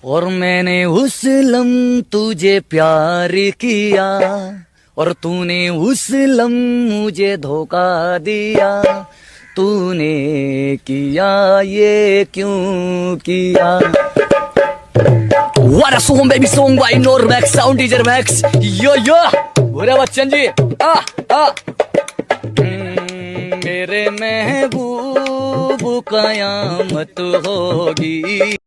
और मैंने उस लम तुझे प्यार किया और तूने उस लम मुझे धोखा दिया। तूने किया ये क्यों किया? What a song baby song by Normax Sound Teacher Max. Yo बोले बच्चन जी आ मेरे महबूब कयामत होगी।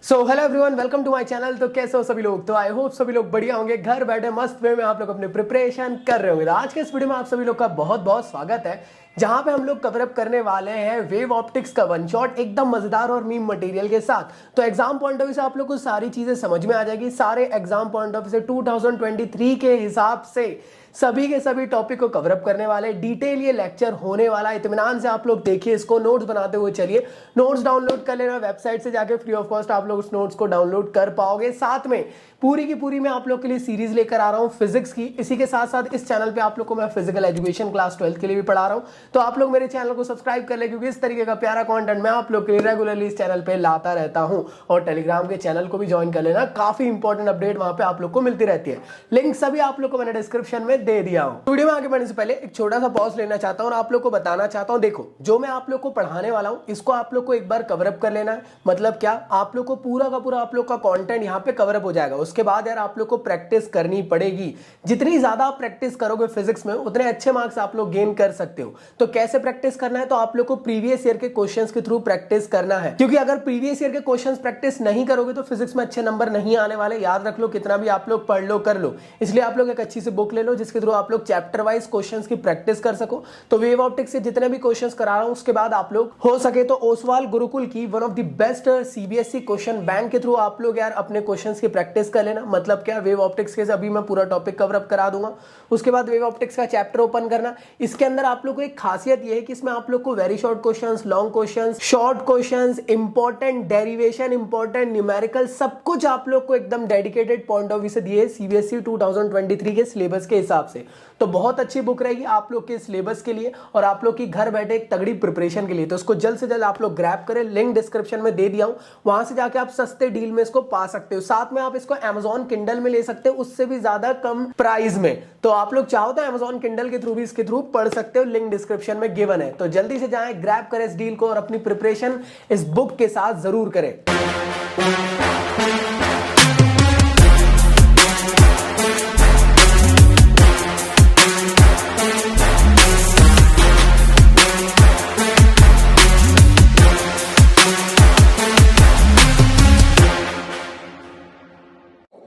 So hello everyone, welcome to my channel. तो कैसे हो सभी लोग? तो आई होप सभी लोग बढ़िया होंगे, घर बैठे मस्त वे में आप लोग अपने प्रिपरेशन कर रहे होंगे। तो आज के इस वीडियो में आप सभी लोग का बहुत बहुत स्वागत है, जहां पे हम लोग कवर अप करने वाले हैं वेव ऑप्टिक्स का वन शॉट एकदम मजेदार और मीम मटेरियल के साथ। तो एग्जाम पॉइंट ऑफ व्यू से आप लोग को सारी चीजें समझ में आ जाएगी। सारे एग्जाम पॉइंट ऑफ व्यू से 2023 के हिसाब से सभी के सभी टॉपिक को कवर अप करने वाले डिटेल ये लेक्चर होने वाला है। इत्मीनान से आप लोग देखिए, इसको नोट्स बनाते हुए चलिए। नोट्स डाउनलोड कर लेना, वेबसाइट से जाके फ्री ऑफ कॉस्ट आप लोग उस नोट्स को डाउनलोड कर पाओगे। साथ में पूरी की पूरी मैं आप लोग के लिए सीरीज लेकर आ रहा हूं फिजिक्स की। इसी के साथ साथ इस चैनल पे आप लोग को मैं फिजिकल एजुकेशन क्लास 12th के लिए भी पढ़ा रहा हूं। तो आप लोग मेरे चैनल को सब्सक्राइब कर ले, क्योंकि इस तरीके का प्यारा कंटेंट मैं आप लोग के लिए रेगुलरली इस चैनल पे लाता रहता हूं। और टेलीग्राम के चैनल को भी ज्वाइन कर लेना, काफी इंपॉर्टेंट अपडेट वहां पे आप लोग को मिलती रहती है। लिंक सभी आप लोग को मैंने डिस्क्रिप्शन में दे दिया हूं। वीडियो में आगे बढ़ने से पहले एक छोटा सा पॉज लेना चाहता हूं और आप लोग को बताना चाहता हूं, देखो जो मैं आप लोग को पढ़ाने वाला हूं इसको आप लोग को एक बार कवर अप कर लेना है। मतलब क्या, आप लोग को पूरा का पूरा आप लोग का कंटेंट यहां पे कवर अप हो जाएगा। उसके बाद यार आप लोग को प्रैक्टिस करनी पड़ेगी। जितनी ज्यादा आप प्रैक्टिस करोगे फिजिक्स में, उतने अच्छे मार्क्स आप लोग गेन कर सकते हो। तो कैसे प्रैक्टिस करना है? तो आप लोग को प्रीवियस ईयर के क्वेश्चंस के थ्रू प्रैक्टिस करना है, क्योंकि अगर प्रीवियस ईयर के क्वेश्चंस प्रैक्टिस नहीं करोगे तो फिजिक्स में अच्छे नंबर नहीं आने वाले। याद रख लो, कितना भी आप लोग पढ़ लो कर लो। इसलिए आप लोग एक अच्छी सी बुक ले लो जिसके थ्रू आप लोग चैप्टर वाइज क्वेश्चंस की प्रैक्टिस कर सको। तो वेव ऑप्टिक्स से जितने भी क्वेश्चंस करा रहा हूं, उसके बाद आप लोग हो सके तो ओसवाल गुरुकुल की one of the best CBSE question bank के थ्रू आप लोग यार अपने क्वेश्चंस की प्रैक्टिस कर लेना। मतलब क्या, वेव ऑप्टिक्स के अभी मैं पूरा टॉपिक कवर अप करा दूंगा। उसके बाद वेव ऑप्टिक्स का चैप्टर ओपन करना। इसके अंदर आप लोग को एक खासियत यह है कि इसमें आप लोग को very short questions, long questions, short questions, important derivation, important numerical, सब कुछ आप लोग को एकदम डेडिकेटेड पॉइंट ऑफ व्यू से दिए सीबीएसई 2023 के सिलेबस के हिसाब से। तो बहुत अच्छी बुक रहेगी आप लोग के सिलेबस के लिए और आप लोग की घर बैठे एक तगड़ी प्रिपरेशन के लिए। तो इसको जल्द से जल्द आप लोग ग्रैब करें, लिंक डिस्क्रिप्शन में दे दिया हूं, वहां से जाके आप सस्ते डील में इसको पा सकते हो। साथ में आप इसको Amazon किंडल में ले सकते हो, उससे भी ज्यादा कम प्राइस में। तो आप लोग चाहो तो Amazon किंडल के थ्रू भी इसके थ्रू पढ़ सकते हो, लिंक डिस्क्रिप्शन में गिवन है। तो जल्दी से जाएं, ग्रैब करें इस डील को और अपनी प्रिपरेशन इस बुक के साथ जरूर करें।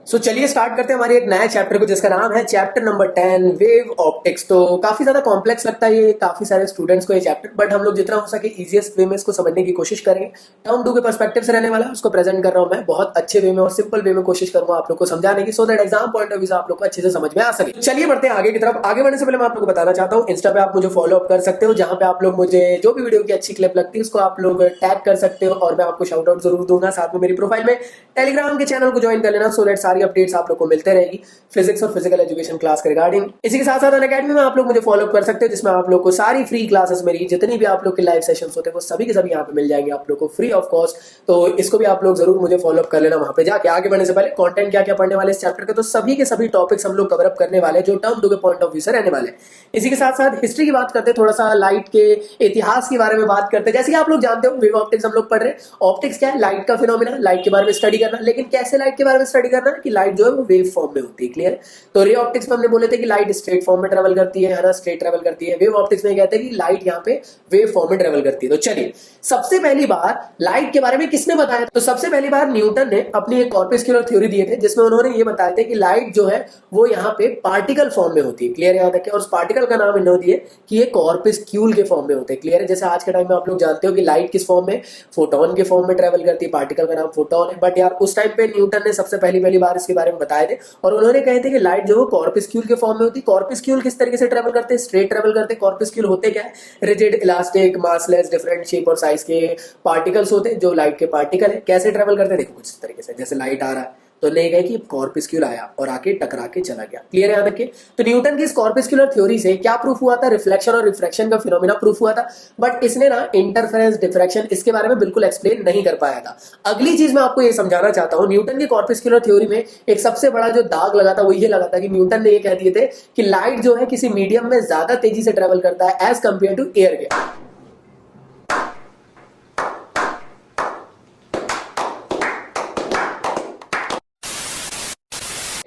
सो चलिए स्टार्ट करते हैं हमारे एक नया चैप्टर को, जिसका नाम है चैप्टर नंबर 10 वेव ऑप्टिक्स। तो काफी ज्यादा कॉम्प्लेक्स लगता है ये काफी सारे स्टूडेंट्स को ये चैप्टर, बट हम लोग जितना हो सके इजीएस्ट वे में इसको समझने की कोशिश करेंगे। टर्म 2 के पर्सपेक्टिव से रहने वाला है, उसको प्रेजेंट कर रहा हूं मैं बहुत अच्छे वे में और सिंपल वे में कोशिश करूंगा आप लोग को समझाने की, so that exam point of view से आप लोग को अच्छे से समझ में आ सके। चलिए बढ़ते हैं आगे की तरफ। आगे बढ़ने से पहले मैं आप लोग को बताना चाहता हूँ, इंस्टा पे आप मुझे फॉलो अप कर सकते हो, जहां पे आप लोग मुझे जो भी वीडियो की अच्छी क्लिप लगती है उसको आप लोग टैग कर सकते हो और मैं आपको शाउट आउट जरूर दूंगा। साथ में मेरी प्रोफाइल में टेलीग्राम के चैनल को ज्वाइन कर लेना, सो दैट सारी अपडेट्स आप लोग को मिलते रहेगी फिजिक्स और फिजिकल एजुकेशन क्लास के रिगार्डिंग। इसी के साथ साथ अनअकैडमी में आप लोग मुझे फॉलो कर सकते हो, जिसमें आप लोग को सारी फ्री क्लासेस, मेरी जितनी भी आप लोग के लाइव सेशंस होते हैं वो सभी के सभी यहाँ पे मिल जाएंगे आप लोग को फ्री ऑफ कॉस्ट। तो इसको भी आप लोग जरूर मुझे फॉलो अप कर लेना वहां पे जाके। आगे बढ़ने से पहले कंटेंट क्या क्या पढ़ने वाले इस चैप्टर के, तो सभी के सभी टॉपिक्स हम लोग कवर अप करने वाले जो टर्म 2 के पॉइंट ऑफ व्यू से रहने वाले। इसी के साथ साथ हिस्ट्री की बात करते हैं, थोड़ा सा लाइट के इतिहास के बारे में बात करते हैं। जैसे कि आप लोग जानते हो वेव ऑप्टिक्स हम लोग पढ़ रहे हैं। ऑप्टिक्स क्या है? लाइट का फिनोमिना, लाइट के बारे में स्टडी करना। लेकिन कैसे लाइट के बारे में स्टडी करना है कि लाइट जो है वो वेव फॉर्म में होती है। क्लियर? तो रे ऑप्टिक्स में हमने बोले थे कि लाइट स्ट्रेट फॉर्म में ट्रेवल करती है ना, स्ट्रेट ट्रेवल करती है। वेव ऑप्टिक्स में कहते हैं कि लाइट यहाँ पे वेव फॉर्म में ट्रेवल करती है। तो चलिए, सबसे पहली बार लाइट के बारे में किसने बताया? तो सबसे पहली बार न्यूटन ने अपनी एक कॉर्पस्क्यूलर थ्योरी दिए थे, जिसमें उन्होंने ये बताया था कि लाइट जो है वो यहाँ पे पार्टिकल फॉर्म में होती है। क्लियर? याद रखिए। और उस पार्टिकल का नाम इन्होंने दिए कि ये कॉर्पस्क्यूल के फॉर्म में होते हैं। क्लियर है? जैसे आज के टाइम में आप लोग जानते हो कि लाइट किस फॉर्म में, फोटोन के फॉर्म में ट्रेवल करती है, पार्टिकल का नाम फोटोन है। बट यार उस टाइम पे न्यूटन ने सबसे पहली बार इसके बारे में बताए थे और उन्होंने कहे थे कि लाइट जो कॉर्पस्क्यूल के फॉर्म में होती है। कॉर्पस्क्यूल किस तरीके से ट्रेवल करते हैं? स्ट्रेट ट्रेवल करते हैं। कॉर्पस्क्यूल होते क्या है? Rigid, elastic, massless, different shape और साइज के पार्टिकल्स होते हैं जो लाइट के पार्टिकल है। कैसे ट्रेवल करते हैं? देखो कुछ इस तरीके से, जैसे लाइट आ रहा है तो ले गए कि कॉर्पस्क्यूल आया और आके टकरा के चला गया। क्लियर है यहाँ तक के? तो न्यूटन की इस कॉर्पस्क्यूलर थ्योरी से क्या प्रूफ हुआ था? रिफ्लेक्शन और रिफ्रैक्शन का फिनोमेना प्रूफ हुआ था, बट इसने ना इंटरफेरेंस, डिफ्रैक्शन, इसके बारे में बिल्कुल एक्सप्लेन नहीं कर पाया था। अगली चीज मैं आपको ये समझाना चाहता हूं, न्यूटन की कॉर्पस्क्यूलर थ्योरी में एक सबसे बड़ा जो दाग लगा था वो ये लगा था कि न्यूटन ने ये कह दिए थे कि लाइट जो है किसी मीडियम में ज्यादा तेजी से ट्रेवल करता है एज कंपेयर टू एयर के।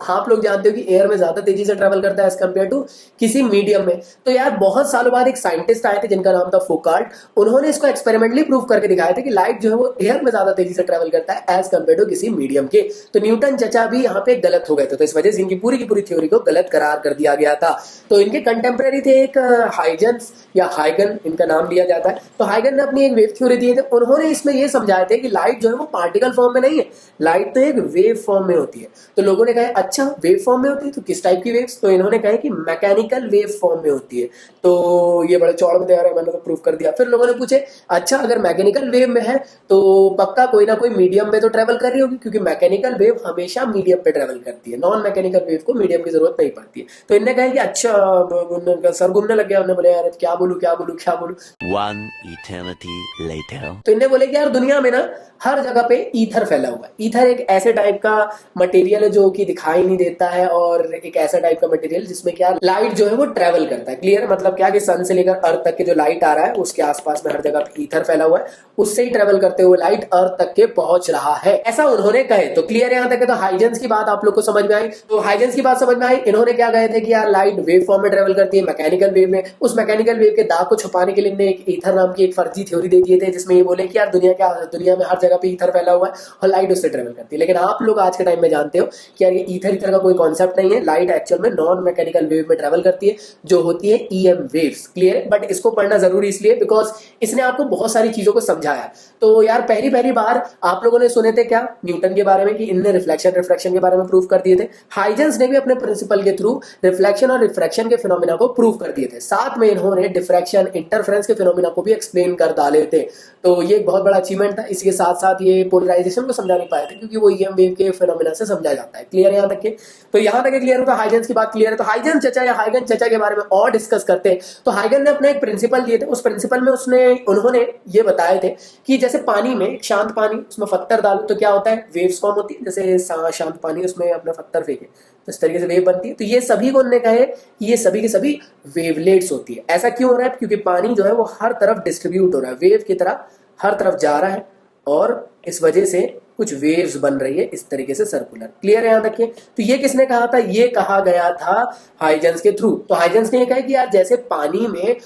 आप लोग जानते हो कि एयर में ज्यादा तेजी से ट्रेवल करता है एज कंपेयर टू किसी मीडियम में। तो यार बहुत सालों बाद एक साइंटिस्ट आए थे जिनका नाम था फोकाल्ट, उन्होंने इसको एक्सपेरिमेंटली प्रूव करके दिखाया था कि लाइट जो है वो एयर में ज्यादा तेजी से ट्रेवल करता है एज कंपेयर टू किसी मीडियम के। तो न्यूटन चचा भी यहाँ पे गलत हो गए थे, तो इस वजह से इनकी पूरी की पूरी थ्योरी को गलत करार कर दिया गया था। तो इनके कंटेम्प्रेरी थे एक हाइजेंस या हाइगन, इनका नाम लिया जाता है। तो हाइगन ने अपनी एक वेव थ्योरी दी थी, उन्होंने इसमें ये समझाया थे कि लाइट जो है वो पार्टिकल फॉर्म में नहीं है, लाइट तो एक वेव फॉर्म में होती है। तो लोगों ने कहा अच्छा वेव फॉर्म में होती है तो किस टाइप की वेव्स? तो इन्होंने कहा कि मैकेनिकल वेव फॉर्म में होती है। तो ये बड़े चौड़ में तैयार है, मैंने तो प्रूफ कर दिया। फिर लोगों ने पूछे अच्छा अगर मैकेनिकल वेव में है तो पक्का कोई ना कोई मीडियम में तो ट्रेवल कर रही होगी, क्योंकि मैकेनिकल वेव हमेशा मीडियम पे ट्रेवल करती है, नॉन मैकेनिकल वेव को मीडियम की जरूरत नहीं पड़ती है। तो इन्होंने कहा कि अच्छा, उनका सर घूमने लग गया, उन्होंने बोले यार क्या बोलूं क्या बोलूं क्या बोलूं। One eternity later. तो इन्हें बोले कि यार दुनिया में ना हर जगह पे ईथर फैला हुआ है। ईथर एक ऐसे टाइप का मटेरियल है जो कि दिखाई नहीं देता है, और एक ऐसा टाइप का मटेरियल जिसमें क्या लाइट जो है वो ट्रेवल करता है। क्लियर? मतलब क्या कि सन से लेकर अर्थ तक के जो लाइट आ रहा है उसके आसपास में हर जगह पे ईथर फैला हुआ है, उससे ही ट्रेवल करते हुए लाइट अर्थ तक के पहुंच रहा है, ऐसा उन्होंने कहे। तो क्लियर यहाँ तक है? तो हाइजेंस की बात आप लोग को समझ में आई? तो हाइजेंस की बात समझ में आई। इन्होंने क्या कहे थे कि यार लाइट वेव फॉर्म में ट्रेवल करती है, मैकेनिकल वेव में। उस मैकेनिकल वेव के दाग को छुपाने के लिए इन्होंने एक ईथर नाम की एक फर्जी थ्योरी दे दिए थे, जिसमें ये बोले कि यार दुनिया में हर जगह पे ईथर फैला हुआ है और लाइट उससे ट्रेवल करती है। लेकिन आप लोग आज के टाइम में जानते हो कि यार ये ईथर का कोई कॉन्सेप्ट नहीं है। लाइट एक्चुअल में नॉन मैकेनिकल वेव में ट्रेवल करती है जो होती है ईएम वेव्स। क्लियर है? बट इसको पढ़ना जरूरी इसलिए बिकॉज इसने आपको बहुत सारी चीजों को समझाया। तो यार पहली बार आप लोगों ने सुने थे क्या न्यूटन के बारे में कि इनने रिफ्लेक्शन रिफ्रैक्शन के बारे में प्रूव कर दिए थे। हाइजेंस ने भी अपने प्रिंसिपल के थ्रू रिफ्लेक्शन और रिफ्रैक्शन के फिनोमिना को प्रूव कर दिए थे। साथ में इन्होंने डिफ्रैक्शन, इंटरफेरेंस के फिनोमिना को भी एक्सप्लेन कर डाले थे। तो ये एक बहुत बड़ा अचीवमेंट था। इसके साथ साथ ये पोलराइजेशन को समझा नहीं पाए थे क्योंकि वो ईएम वेव के फिनोमिना से समझा जाता है। क्लियर है यहाँ तक के? तो यहाँ तक क्लियर होगा, हाइजेंस की बात क्लियर है। तो हाइजेंस चचा या हाइगन चचा के बारे में और डिस्कस करते हैं। तो हाइगन ने अपना एक प्रिंसिपल दिए थे, उस प्रिंसिपल में उन्होंने ये बताए थे कि जैसे पानी में, शांत पानी, उसमें पत्थर डालो तो क्या होता है? वेव्स फॉर्म होती है। जैसे शांत पानी, उसमें अपना पत्थर फेंके तो इस तरीके से वेव बनती है। तो ये सभी को उन्होंने कहे कि ये सभी की सभी वेवलेट्स होती है। ऐसा क्यों हो रहा है? क्योंकि पानी जो है वो हर तरफ डिस्ट्रीब्यूट हो रहा है, वेव की तरह हर तरफ जा रहा है, और इस वजह से कुछ वेव्स बन रही है इस तरीके से सर्कुलर। क्लियर है यहाँ तक के? तो ये किसने कहा था? ये कहा गया था हाइजेंस के थ्रू। तो हाइजेंस ने ये कहा कि यार जैसे पानी में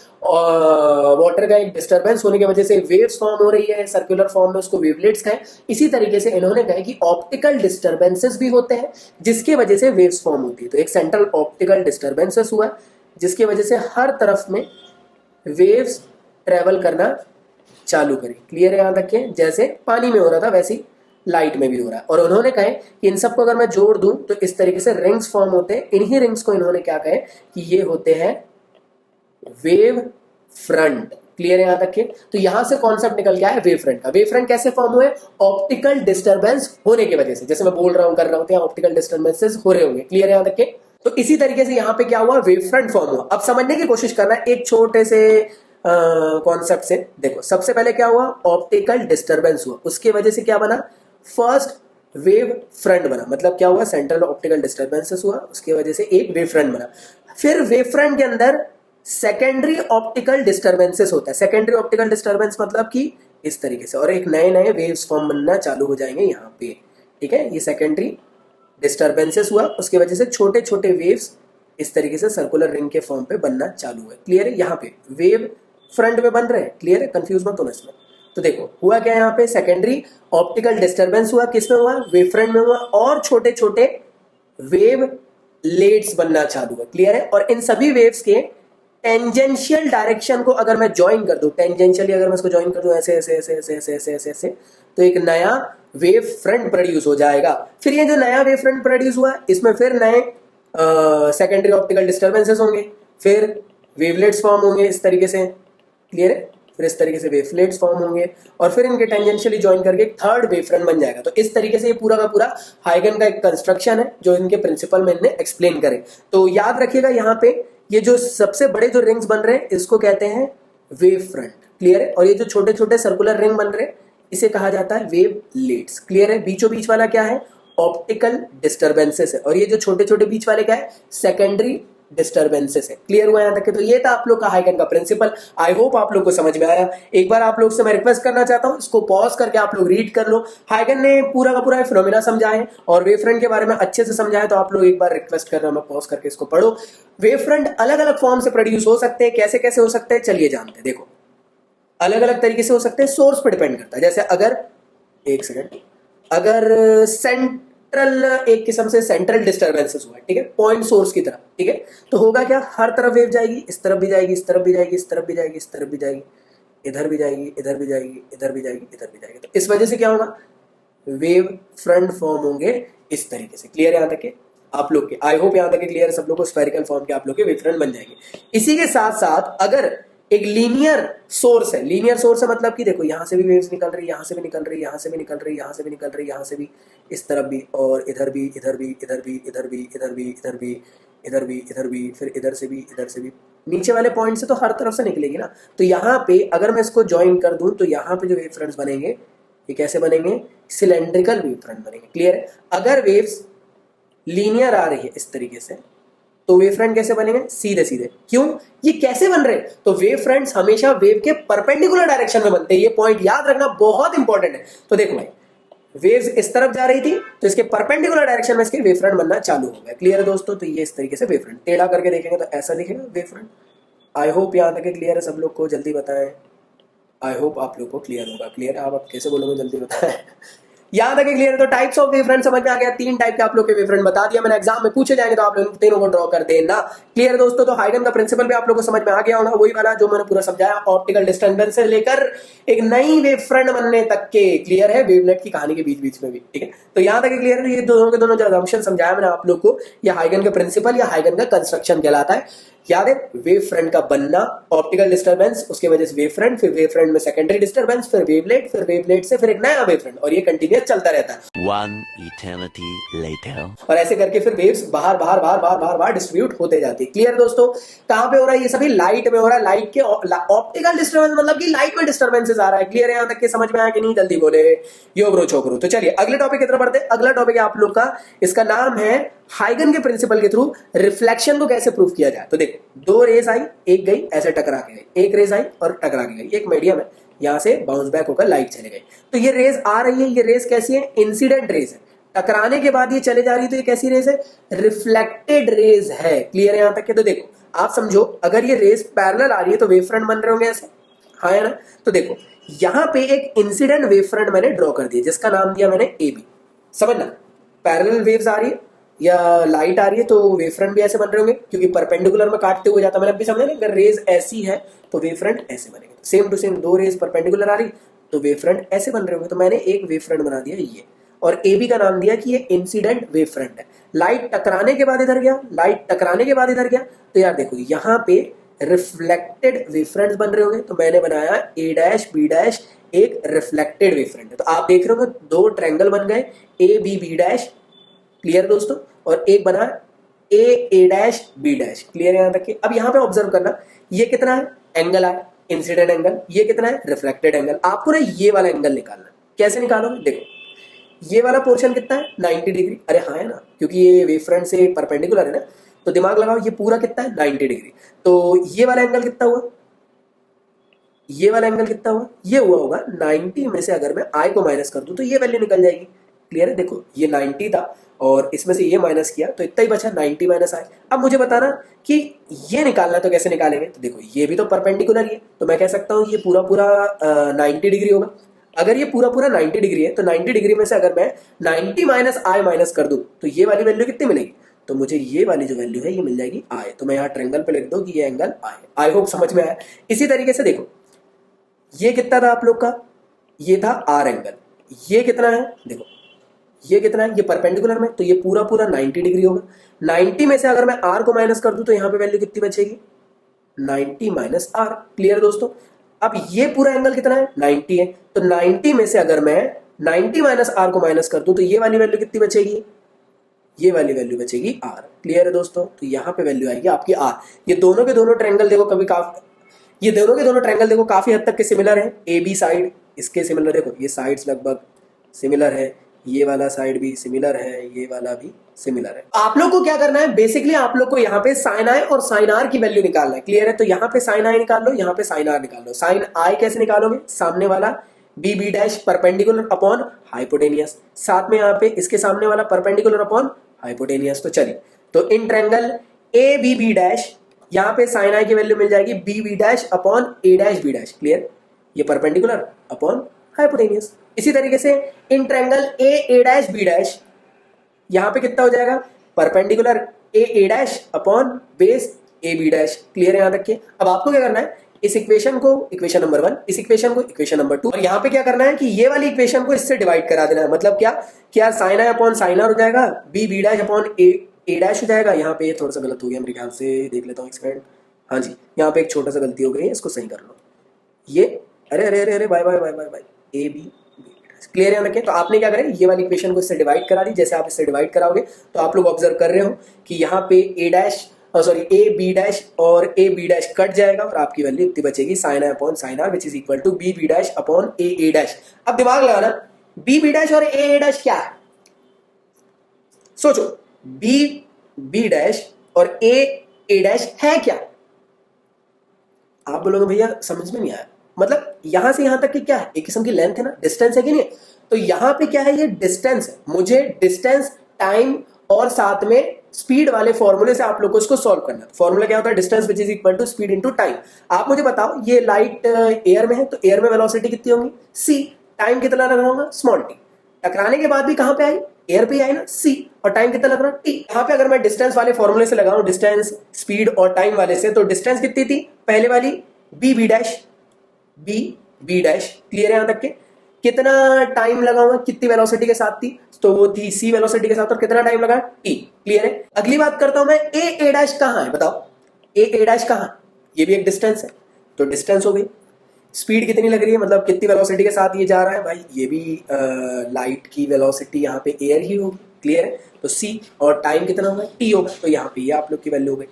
वाटर का एक डिस्टर्बेंस होने की वजह से वेव्स फॉर्म हो रही है सर्कुलर फॉर्म में, उसको वेवलेट्स कहें। इसी तरीके से इन्होंने कहा कि ऑप्टिकल डिस्टर्बेंसेस भी होते हैं जिसकी वजह से वेव्स फॉर्म होती है। तो एक सेंट्रल ऑप्टिकल डिस्टर्बेंसेस हुआ जिसकी वजह से हर तरफ में वेव्स ट्रेवल करना चालू करें। क्लियर है यहाँ तक के? जैसे पानी में हो रहा था वैसे ही लाइट में भी हो रहा है। और उन्होंने कहे कि इन सबको अगर मैं जोड़ दूं तो इस तरीके से रिंग्स फॉर्म होते हैं। इन्हीं रिंग्स को इन्होंने क्या कहे कि ये होते हैं वेव फ्रंट। क्लियर है यहाँ तक के? तो यहां से कॉन्सेप्ट निकल गया है वेव फ्रंट का। वेव फ्रंट कैसे फॉर्म हुए? ऑप्टिकल डिस्टर्बेंस होने की वजह से। जैसे मैं बोल रहा हूं, कर रहा हूं, तो ऑप्टिकल डिस्टर्बेंसेस हो रहे होंगे। क्लियर है यहाँ तक के? तो इसी तरीके से यहाँ पे क्या हुआ? वेव फ्रंट फॉर्म हुआ। अब समझने की कोशिश करना एक छोटे से कॉन्सेप्ट से। देखो सबसे पहले क्या हुआ? ऑप्टिकल डिस्टर्बेंस हुआ, उसके वजह से क्या बना? फर्स्ट वेव फ्रंट बना। मतलब क्या हुआ? सेंट्रल ऑप्टिकल डिस्टर्बेंसेस हुआ, उसकी वजह से एक वेव फ्रंट बना। फिर वेव फ्रंट के अंदर सेकेंडरी ऑप्टिकल डिस्टर्बेंसेस होता है। सेकेंडरी ऑप्टिकल डिस्टर्बेंस मतलब कि इस तरीके से, और एक नए नए वेव्स फॉर्म बनना चालू हो जाएंगे यहाँ पे। ठीक है? ये सेकेंडरी डिस्टर्बेंसेस हुआ, उसकी वजह से छोटे छोटे वेव्स इस तरीके से सर्कुलर रिंग के फॉर्म पे बनना चालू है। क्लियर है? यहाँ पे वेव फ्रंट में बन रहे हैं। क्लियर है? कंफ्यूज मत होना इसमें। तो देखो हुआ क्या यहाँ पे? सेकेंडरी ऑप्टिकल डिस्टर्बेंस हुआ, किसमें हुआ? वेव फ्रंट में हुआ, और छोटे छोटे वेव लेट्स बनना चालू है। क्लियर है? और इन सभी वेव्स के टेंजेंशियल डायरेक्शन को अगर मैं ज्वाइन कर दूं, टेंजेंशियली अगर मैं इसको ज्वाइन कर दूं ऐसे ऐसे ऐसे ऐसे ऐसे ऐसे ऐसे ऐसे, तो एक नया वेव फ्रंट प्रोड्यूस हो जाएगा। फिर ये जो नया वेव फ्रंट प्रोड्यूस हुआ इसमें फिर नए सेकेंडरी ऑप्टिकल डिस्टर्बेंसेस होंगे, फिर वेवलेट्स फॉर्म होंगे इस तरीके से। क्लियर है? फिर इस तरीके से वेवलेट्स फॉर्म होंगे और फिर इनके टेंजेंशियली ज्वाइन करके एक थर्ड वेव फ्रंट बन जाएगा। तो इस तरीके से ये पूरा का पूरा हाइगन का एक कंस्ट्रक्शन है जो इनके प्रिंसिपल में इन्हें एक्सप्लेन करे। तो याद रखिएगा यहाँ पे ये जो सबसे बड़े जो रिंग्स बन रहे हैं इसको कहते हैं वेव फ्रंट, क्लियर है। और ये जो छोटे छोटे सर्कुलर रिंग बन रहे हैं इसे कहा जाता है वेवलेट्स, क्लियर है। बीचों बीच वाला क्या है, ऑप्टिकल डिस्टर्बेंसेस है, और ये जो छोटे छोटे बीच वाले क्या है, सेकेंडरी डिस्टर्बेंसेस है। क्लियर हुआ यहाँ तक? तो ये था आप लोग का हाइगन का प्रिंसिपल। आई होप आप लोग को समझ में आया। एक बार आप लोग से मैं रिक्वेस्ट करना चाहता हूँ, इसको पॉज करके आप लोग रीड कर लो। हाइगन ने पूरा का पूरा फिनोमेना समझाए और वेवफ्रंट के बारे में अच्छे से समझाया, तो आप लोग एक बार रिक्वेस्ट कर रहा हूं मैं, पॉज करके इसको पढ़ो। वेवफ्रंट अलग अलग फॉर्म से प्रोड्यूस हो सकते हैं। कैसे कैसे हो सकते हैं चलिए जानते हैं। देखो अलग अलग तरीके से हो सकते हैं, सोर्स पे डिपेंड करता है। जैसे अगर एक सेकंड, अगर सेंट्रल एक किस्म से सेंट्रल डिस्टर्बेंसेस हुआ है, ठीक है, पॉइंट सोर्स की तरह, ठीक है, तो होगा क्या, हर तरफ वेव जाएगी, इस तरफ भी जाएगी, इस तरफ भी जाएगी, इस तरफ भी जाएगी, इस तरफ भी जाएगी, इधर भी जाएगी, इधर भी जाएगी, इधर भी जाएगी, इधर भी जाएगी। तो इस वजह से क्या होगा, वेव फ्रंट फॉर्म होंगे इस तरीके से। क्लियर है यहाँ तक के आप लोग के? आई होप यहाँ तक क्लियर है सब लोग को। स्फेरिकल फॉर्म के आप लोग के वेव फ्रंट बन जाएंगे। इसी के साथ साथ अगर एक लीनियर सोर्स है, लीनियर सोर्स है मतलब कि देखो यहां से भी वेव्स निकल रही, यहां से भी निकल रही, यहां से भी निकल रही, यहां से भी निकल रही, यहां से भी, इस तरफ भी, और इधर भी, इधर भी, इधर भी, इधर भी, इधर भी, इधर भी, इधर भी, इधर भी, फिर इधर से भी, इधर से भी, नीचे वाले पॉइंट से तो हर तरफ से निकलेगी ना। तो यहाँ पे अगर मैं इसको ज्वाइन कर दूं तो यहाँ पे जो वेव फ्रंट्स बनेंगे ये कैसे बनेंगे, सिलेंड्रिकल वेव फ्रंट बनेंगे। क्लियर है? अगर वेव्स लीनियर आ रही है इस तरीके से तो वेव फ्रंट कैसे बनेंगे, सीधे सीधे। क्यों, ये कैसे बन रहे हैं, तो वेव फ्रंट्स हमेशा वेव के परपेंडिकुलर डायरेक्शन में बनते हैं। ये पॉइंट याद रखना बहुत इंपॉर्टेंट है। तो देखो भाई, वेव्स इस तरफ जा रही थी तो इसके परपेंडिकुलर डायरेक्शन में इसके वेव फ्रंट बनना चालू हो गया। क्लियर है दोस्तों? तो ये इस तरीके से वेव फ्रंट टेढ़ा करके देखेंगे तो ऐसा दिखेगा वेव फ्रंट। आई होप यहाँ तक क्लियर है सब लोग को, जल्दी बताएं। आई होप आप लोग को क्लियर होगा। क्लियर है? आप कैसे बोलोगे जल्दी बताएं। यहाँ तक क्लियर है? तो टाइप्स ऑफ वेव फ्रंट समझ में आ गया। 3 टाइप के आप लोग के वेव फ्रंट बता दिया मैंने, एग्जाम में पूछे जाएंगे तो आप लोग तीनों को ड्रॉ कर देना। क्लियर दोस्तों? तो हाइगन का प्रिंसिपल भी आप लोग को समझ में आ गया होगा, वही वाला जो मैंने पूरा समझाया, ऑप्टिकल डिस्टर्बेंस से लेकर एक नई वेव फ्रंट बनने तक के। क्लियर है? वेवलेट की कहानी के बीच बीच में भी, ठीक है। तो यहाँ तक क्लियर है? ये दोनों के दोनों जो असम्पशन समझाया मैंने आप लोग को, ये हाइगन का प्रिंसिपल या हाइगन का कंस्ट्रक्शन कहलाता है। याद है? वेव फ्रंट का बनना, ऑप्टिकल डिस्टर्बेंस, उसके वजह से वेव फ्रंट, फिर वेव फ्रंट में सेकेंडरी डिस्टर्बेंस, फिर वेवलेट, फिर वेवलेट से फिर एक नया वेव फ्रंट, और ये कंटिन्यूअस चलता रहता है। One eternity later. और ऐसे करके फिर वेव्स बाहर बाहर बाहर बाहर बाहर बाहर डिस्ट्रीब्यूट होते जाती है। क्लियर दोस्तों? कहां पे हो रहा है ये सभी? लाइट में हो रहा है। लाइट के ऑप्टिकल डिस्टर्बेंस मतलब कि लाइट में डिस्टर्बेंसेस आ रहा है। क्लियर है? यहां तक के समझ में आया कि नहीं? जल्दी बोले यो ब्रो छोकरो। तो चलिए अगले टॉपिक की तरफ बढ़ते हैं। अगला टॉपिक है आप लोग का, इसका नाम है हाइगन के प्रिंसिपल के थ्रू रिफ्लेक्शन को कैसे प्रूव किया जाए। तो देखो 2 रेज आई, एक गई ऐसे टकरा के गई, एक रेज आई और टकरा के गई, एक मीडियम है, यहां से बाउंस बैक होकर लाइट चले गई। तो ये रेज आ रही है, ये रेज कैसी है, इंसिडेंट रेज है। टकराने के बाद ये चले जा रही है तो ये कैसी रेज है, रिफ्लेक्टेड रेज है। क्लियर है यहां तक के? तो देखो आप समझो, अगर ये रेज पैरेलल आ रही है तो वेव फ्रंट बन रहे होंगे ऐसे, हाँ है ना। तो देखो यहां पे एक इंसिडेंट वेव फ्रंट मैंने ड्रॉ कर दिया जिसका नाम दिया मैंने ए बी। समझना, पैरेलल वेव्स आ रही है या लाइट आ रही है तो वेव फ्रंट भी ऐसे बन रहे होंगे क्योंकि परपेंडिकुलर में काटते हुए जाता है। मैंने अभी समझा ना, अगर रेज ऐसी है तो वेव फ्रंट ऐसे बनेंगे। Same to same 2 rays perpendicular आ रही तो वेव फ्रंट ऐसे बन रहे होंगे। तो मैंने एक वेव फ्रंट बना दिया ये, और ए बी का नाम दिया कि ये इंसिडेंट वेव फ्रंट है। लाइट टकराने के बाद इधर गया, लाइट टकराने के बाद इधर गया, तो यार देखो यहाँ पे रिफ्लेक्टेड वेव फ्रंट्स बन रहे होंगे। तो मैंने बनाया ए डैश बी डैश, एक रिफ्लेक्टेड वेव फ्रंट है। तो आप देख रहे होंगे 2 ट्रायंगल बन गए, A B B dash. Clear दोस्तों? और एक बना A dash B dash. Clear यहां तक? अब यहां पे ऑब्जर्व करना, ये कितना है, एंगल है इंसिडेंट एंगल, ये कितना है, रिफ्लेक्टेड एंगल। आपको ना ये वाला एंगल निकालना। कैसे निकालोगे? देखो ये वाला पोर्शन कितना है, 90 डिग्री। अरे हाँ है ना, क्योंकि ये वेव फ्रंट से परपेंडिकुलर है ना। तो दिमाग लगाओ, ये पूरा कितना है, 90 डिग्री। तो ये वाला एंगल कितना हुआ, ये वाला एंगल कितना हुआ, ये हुआ होगा 90 में से अगर मैं आई को माइनस कर दूं तो ये वैल्यू निकल जाएगी। क्लियर है? देखो ये 90 था और इसमें से ये माइनस किया तो इतना ही बचा, 90 माइनस आई। अब मुझे बताना कि ये निकालना, तो कैसे निकालेंगे? तो देखो ये भी तो परपेंडिकुलर ही है, तो मैं कह सकता हूँ ये पूरा पूरा 90 डिग्री होगा। अगर ये पूरा पूरा 90 डिग्री है तो 90 डिग्री में से अगर मैं 90 माइनस आई माइनस कर दूं तो ये वाली वैल्यू कितनी मिलेगी? तो मुझे ये वाली जो वैल्यू है ये मिल जाएगी आई। तो मैं यहाँ ट्रायंगल पे लिख दूं कि ये एंगल आई। आई होप समझ में आया। इसी तरीके से देखो ये कितना था आप लोग का, ये था आर एंगल। ये कितना है, देखो ये कितना है, ये परपेंडिकुलर में, तो ये पूरा पूरा 90 डिग्री होगा। 90 में से अगर मैं आर को माइनस कर दूं तो यहाँ पे वैल्यू कितनी बचेगी, 90 माइनस आर। क्लियर दोस्तों? अब ये पूरा एंगल कितना है 90 है, तो 90 में से अगर मैं 90 माइनस आर को माइनस कर दूं तो ये वाली वैल्यू कितनी बचेगी, ये वाली वैल्यू बचेगी आर। क्लियर है दोस्तों, तो यहां पे वैल्यू आएगी आपकी आर। ये दोनों के दोनों ट्रायंगल देखो ये दोनों के दोनों ट्रायंगल देखो काफी हद तक के सिमिलर है। ए बी साइड इसके सिमिलर, देखो ये साइड्स लगभग सिमिलर है, ये वाला साइड भी सिमिलर है, ये वाला भी सिमिलर है। आप लोग को क्या करना है, बेसिकली आप लोग को यहाँ पे साइन आई और साइन आर की वैल्यू निकालना है। क्लियर है, तो यहाँ पे साइन आई निकाल लो, यहाँ पे साइन आर निकाल लो। साइन आई कैसे निकालोगे, सामने वाला B B dash perpendicular upon hypotenuse, साथ में यहाँ पे इसके सामने वाला परपेंडिकुलर अपॉन हाइपोटेनियस। तो चलिए, तो in triangle A B B dash, यहाँ पे साइन आई की वैल्यू मिल जाएगी B B dash upon A dash B dash. Clear, ये परपेंडिकुलर अपॉन हाइपोटेनियस। इसी तरीके से in triangle A dash B dash, यहां पे कितना हो जाएगा, perpendicular A dash upon base A B dash. Clear है यहां तक के। अब आपको क्या करना है, इस इक्वेशन को इक्वेशन नंबर 1, इस इक्वेशन को इक्वेशन नंबर 2, और यहां पे क्या करना है कि ये वाली इक्वेशन को इससे डिवाइड करा देना है। मतलब क्या sine i upon sine r हो जाएगा, B B dash upon A dash हो जाएगा। यहाँ पे थोड़ा सा गलत हो गया मेरे ख्याल से, देख लेता हूँ एक्सपेंड। हाँ जी, यहाँ पे एक छोटा सा गलती हो गई है, इसको सही कर लो। ये अरे अरे अरे अरे by by by by by A B. Clear है रखें, तो आपने क्या करें, ये वाली इक्वेशन को इससे डिवाइड करा दी। जैसे आप इससे डिवाइड कराओगे तो आप लोग ऑब्जर्व कर रहे हो कि यहाँ पे a dash sorry a B dash और ए बी डैश कट जाएगा और आपकी वैल्यू इतनी बचेगी sine i upon sine r which is equal to B B dash upon A dash. अब दिमाग लगाना, बी बी डैश और ए डैश क्या है, सोचो, बी बी डैश और ए डैश है क्या। आप बोलोगे भैया समझ में नहीं आया, मतलब यहां से यहां तक की क्या है, एक किस्म की लेंथ है ना, डिस्टेंस है कि नहीं। तो यहां पे क्या है, ये डिस्टेंस है। मुझे डिस्टेंस, टाइम और साथ में स्पीड वाले फॉर्मूले से आप लोग को इसको सॉल्व करना है। फॉर्मूला क्या होता है, distance which is equal to speed into time. आप मुझे बताओ, ये लाइट एयर में है तो एयर में वेलोसिटी कितनी होगी c, टाइम कितना लग रहा होगा स्मॉल t। टकराने के बाद भी कहां पे आई, एयर पे आई ना c, और टाइम कितना लग रहा है t। यहाँ पे अगर मैं डिस्टेंस वाले फॉर्मूले से लगाऊं, डिस्टेंस स्पीड और टाइम वाले से, तो डिस्टेंस कितनी थी पहले वाली, B B dash B B dash. Clear है यहां तक के। कितना टाइम लगा हुआ, कितनी वेलोसिटी के साथ थी, तो वो थी c वेलोसिटी के साथ, और कितना टाइम लगा t। क्लियर है। अगली बात करता हूं मैं, ए डैश कहां है बताओ, ए डैश कहां, ये भी एक डिस्टेंस है, तो डिस्टेंस हो गई। स्पीड कितनी लग रही है, मतलब कितनी वेलोसिटी के साथ ये जा रहा है, भाई ये भी लाइट की वेलोसिटी यहाँ पे एयर ही होगी। क्लियर है, तो c, और टाइम कितना होगा t होगा, तो यहाँ पे ये आप लोग की वैल्यू हो गई।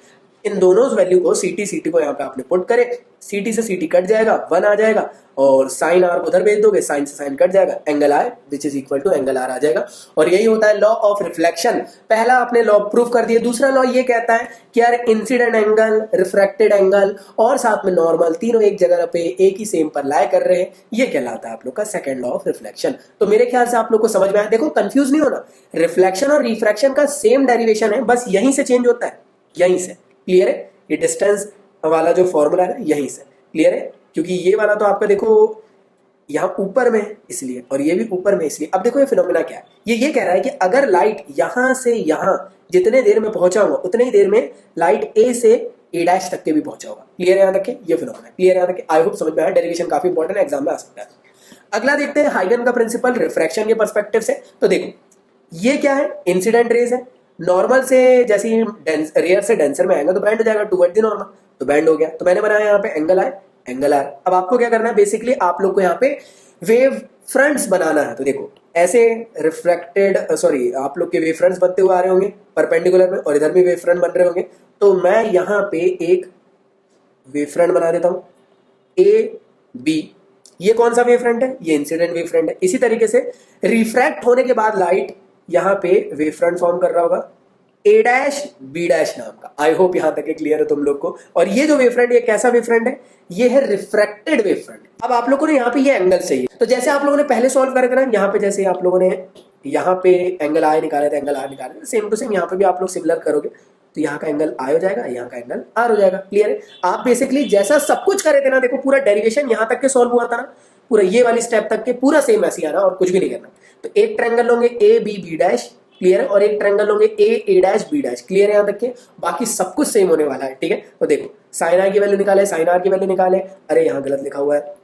इन दोनों वैल्यू को ct को यहाँ पे आपने पुट करे, ct से ct कट जाएगा, 1 आ जाएगा, और साइन आर को उधर भेज दोगे, साइन से साइन कट जाएगा, angle r which is equal to angle r आ जाएगा। और यही होता है लॉ ऑफ रिफ्लेक्शन। पहला आपने लॉ प्रूव कर दिया। दूसरा लॉ ये कहता है कि यार इंसिडेंट एंगल, रिफ्रैक्टेड एंगल और साथ में नॉर्मल, तीनों एक जगह पे एक ही सेम पर लाई कर रहे हैं, ये कहलाता है आप लोग का सेकंड लॉ ऑफ रिफ्लेक्शन। तो मेरे ख्याल से आप लोग को समझ में आया। देखो कंफ्यूज नहीं होना, रिफ्लेक्शन और रिफ्रैक्शन का सेम डेरिवेशन है, बस यहीं से चेंज होता है, यहीं से। क्लियर है, ये डिस्टेंस वाला जो फॉर्मूला है यहीं से। क्लियर है, क्योंकि ये वाला तो आपका देखो यहाँ ऊपर में है इसलिए, और ये भी ऊपर में इसलिए। अब देखो ये फिनोमेना क्या है, ये कह रहा है कि अगर लाइट यहां से यहां जितने देर में पहुंचा होगा उतने ही देर में लाइट ए से ए डैश तक के भी पहुंचा होगा। क्लियर है यहाँ तक के, ये फिनोमेना। क्लियर है यहाँ तक के, आई होप समझ में आया। डेरिवेशन काफी इंपॉर्टेंट है, एग्जाम में आ सकता है। अगला देखते हैं हाइगन का प्रिंसिपल रिफ्रैक्शन के पर्सपेक्टिव से। तो देखो ये क्या है, इंसिडेंट रेज है। नॉर्मल से जैसे ही रेयर से डेंसर में आएगा तो बैंड हो जाएगा टुवर्ड द नॉर्मल, तो बैंड हो गया। तो मैंने बनाया यहाँ पे एंगल आए, एंगल आर। अब आपको क्या करना है, बेसिकली आप लोग को यहाँ पे वेव फ्रंट्स बनाना है। तो देखो ऐसे रिफ्रैक्टेड आप लोग के वेव फ्रंट्स बनते हुए आ रहे होंगे परपेंडिकुलर में, और इधर भी वेव फ्रंट बन रहे होंगे। तो मैं यहाँ पे एक वेव फ्रंट बना देता हूँ ए बी। ये कौन सा वेव फ्रंट है, ये इंसिडेंट वेव फ्रंट है। इसी तरीके से रिफ्रैक्ट होने के बाद लाइट यहाँ पे वेव फ्रंट फॉर्म कर रहा होगा ए डैश बी डैश नाम का। आई होप यहां तक क्लियर है तुम लोग को। और ये जो वेव फ्रंट, ये कैसा वेव फ्रंट है, ये है रिफ्रैक्टेड वेव फ्रंट। अब आप लोगों ने यहाँ पे ये एंगल चाहिए, तो जैसे आप लोगों ने पहले सॉल्व कर ना, यहाँ पे जैसे आप लोगों ने यहाँ पे एंगल आई निकाले थे, एंगल आर निकाले थे, सेम टू सेम यहाँ पे भी आप लोग सिमिलर करोगे, तो यहाँ का एंगल आई हो जाएगा, यहाँ का एंगल आर हो जाएगा। क्लियर है, आप बेसिकली जैसा सब कुछ करे थे ना, देखो पूरा डेरिवेशन यहाँ तक के सॉल्व हुआ था ना, पूरा ये वाली स्टेप तक के पूरा सेम ऐसे आना और कुछ भी नहीं करना। तो एक ट्रायंगल होंगे A B B dash, clear है, और एक ट्रायंगल होंगे A dash B dash. Clear है यहाँ तक के, बाकी सब कुछ सेम होने वाला है। ठीक है, तो देखो साइन आर की वैल्यू निकाले, साइन आर की वैल्यू निकाले, अरे यहाँ गलत लिखा हुआ है,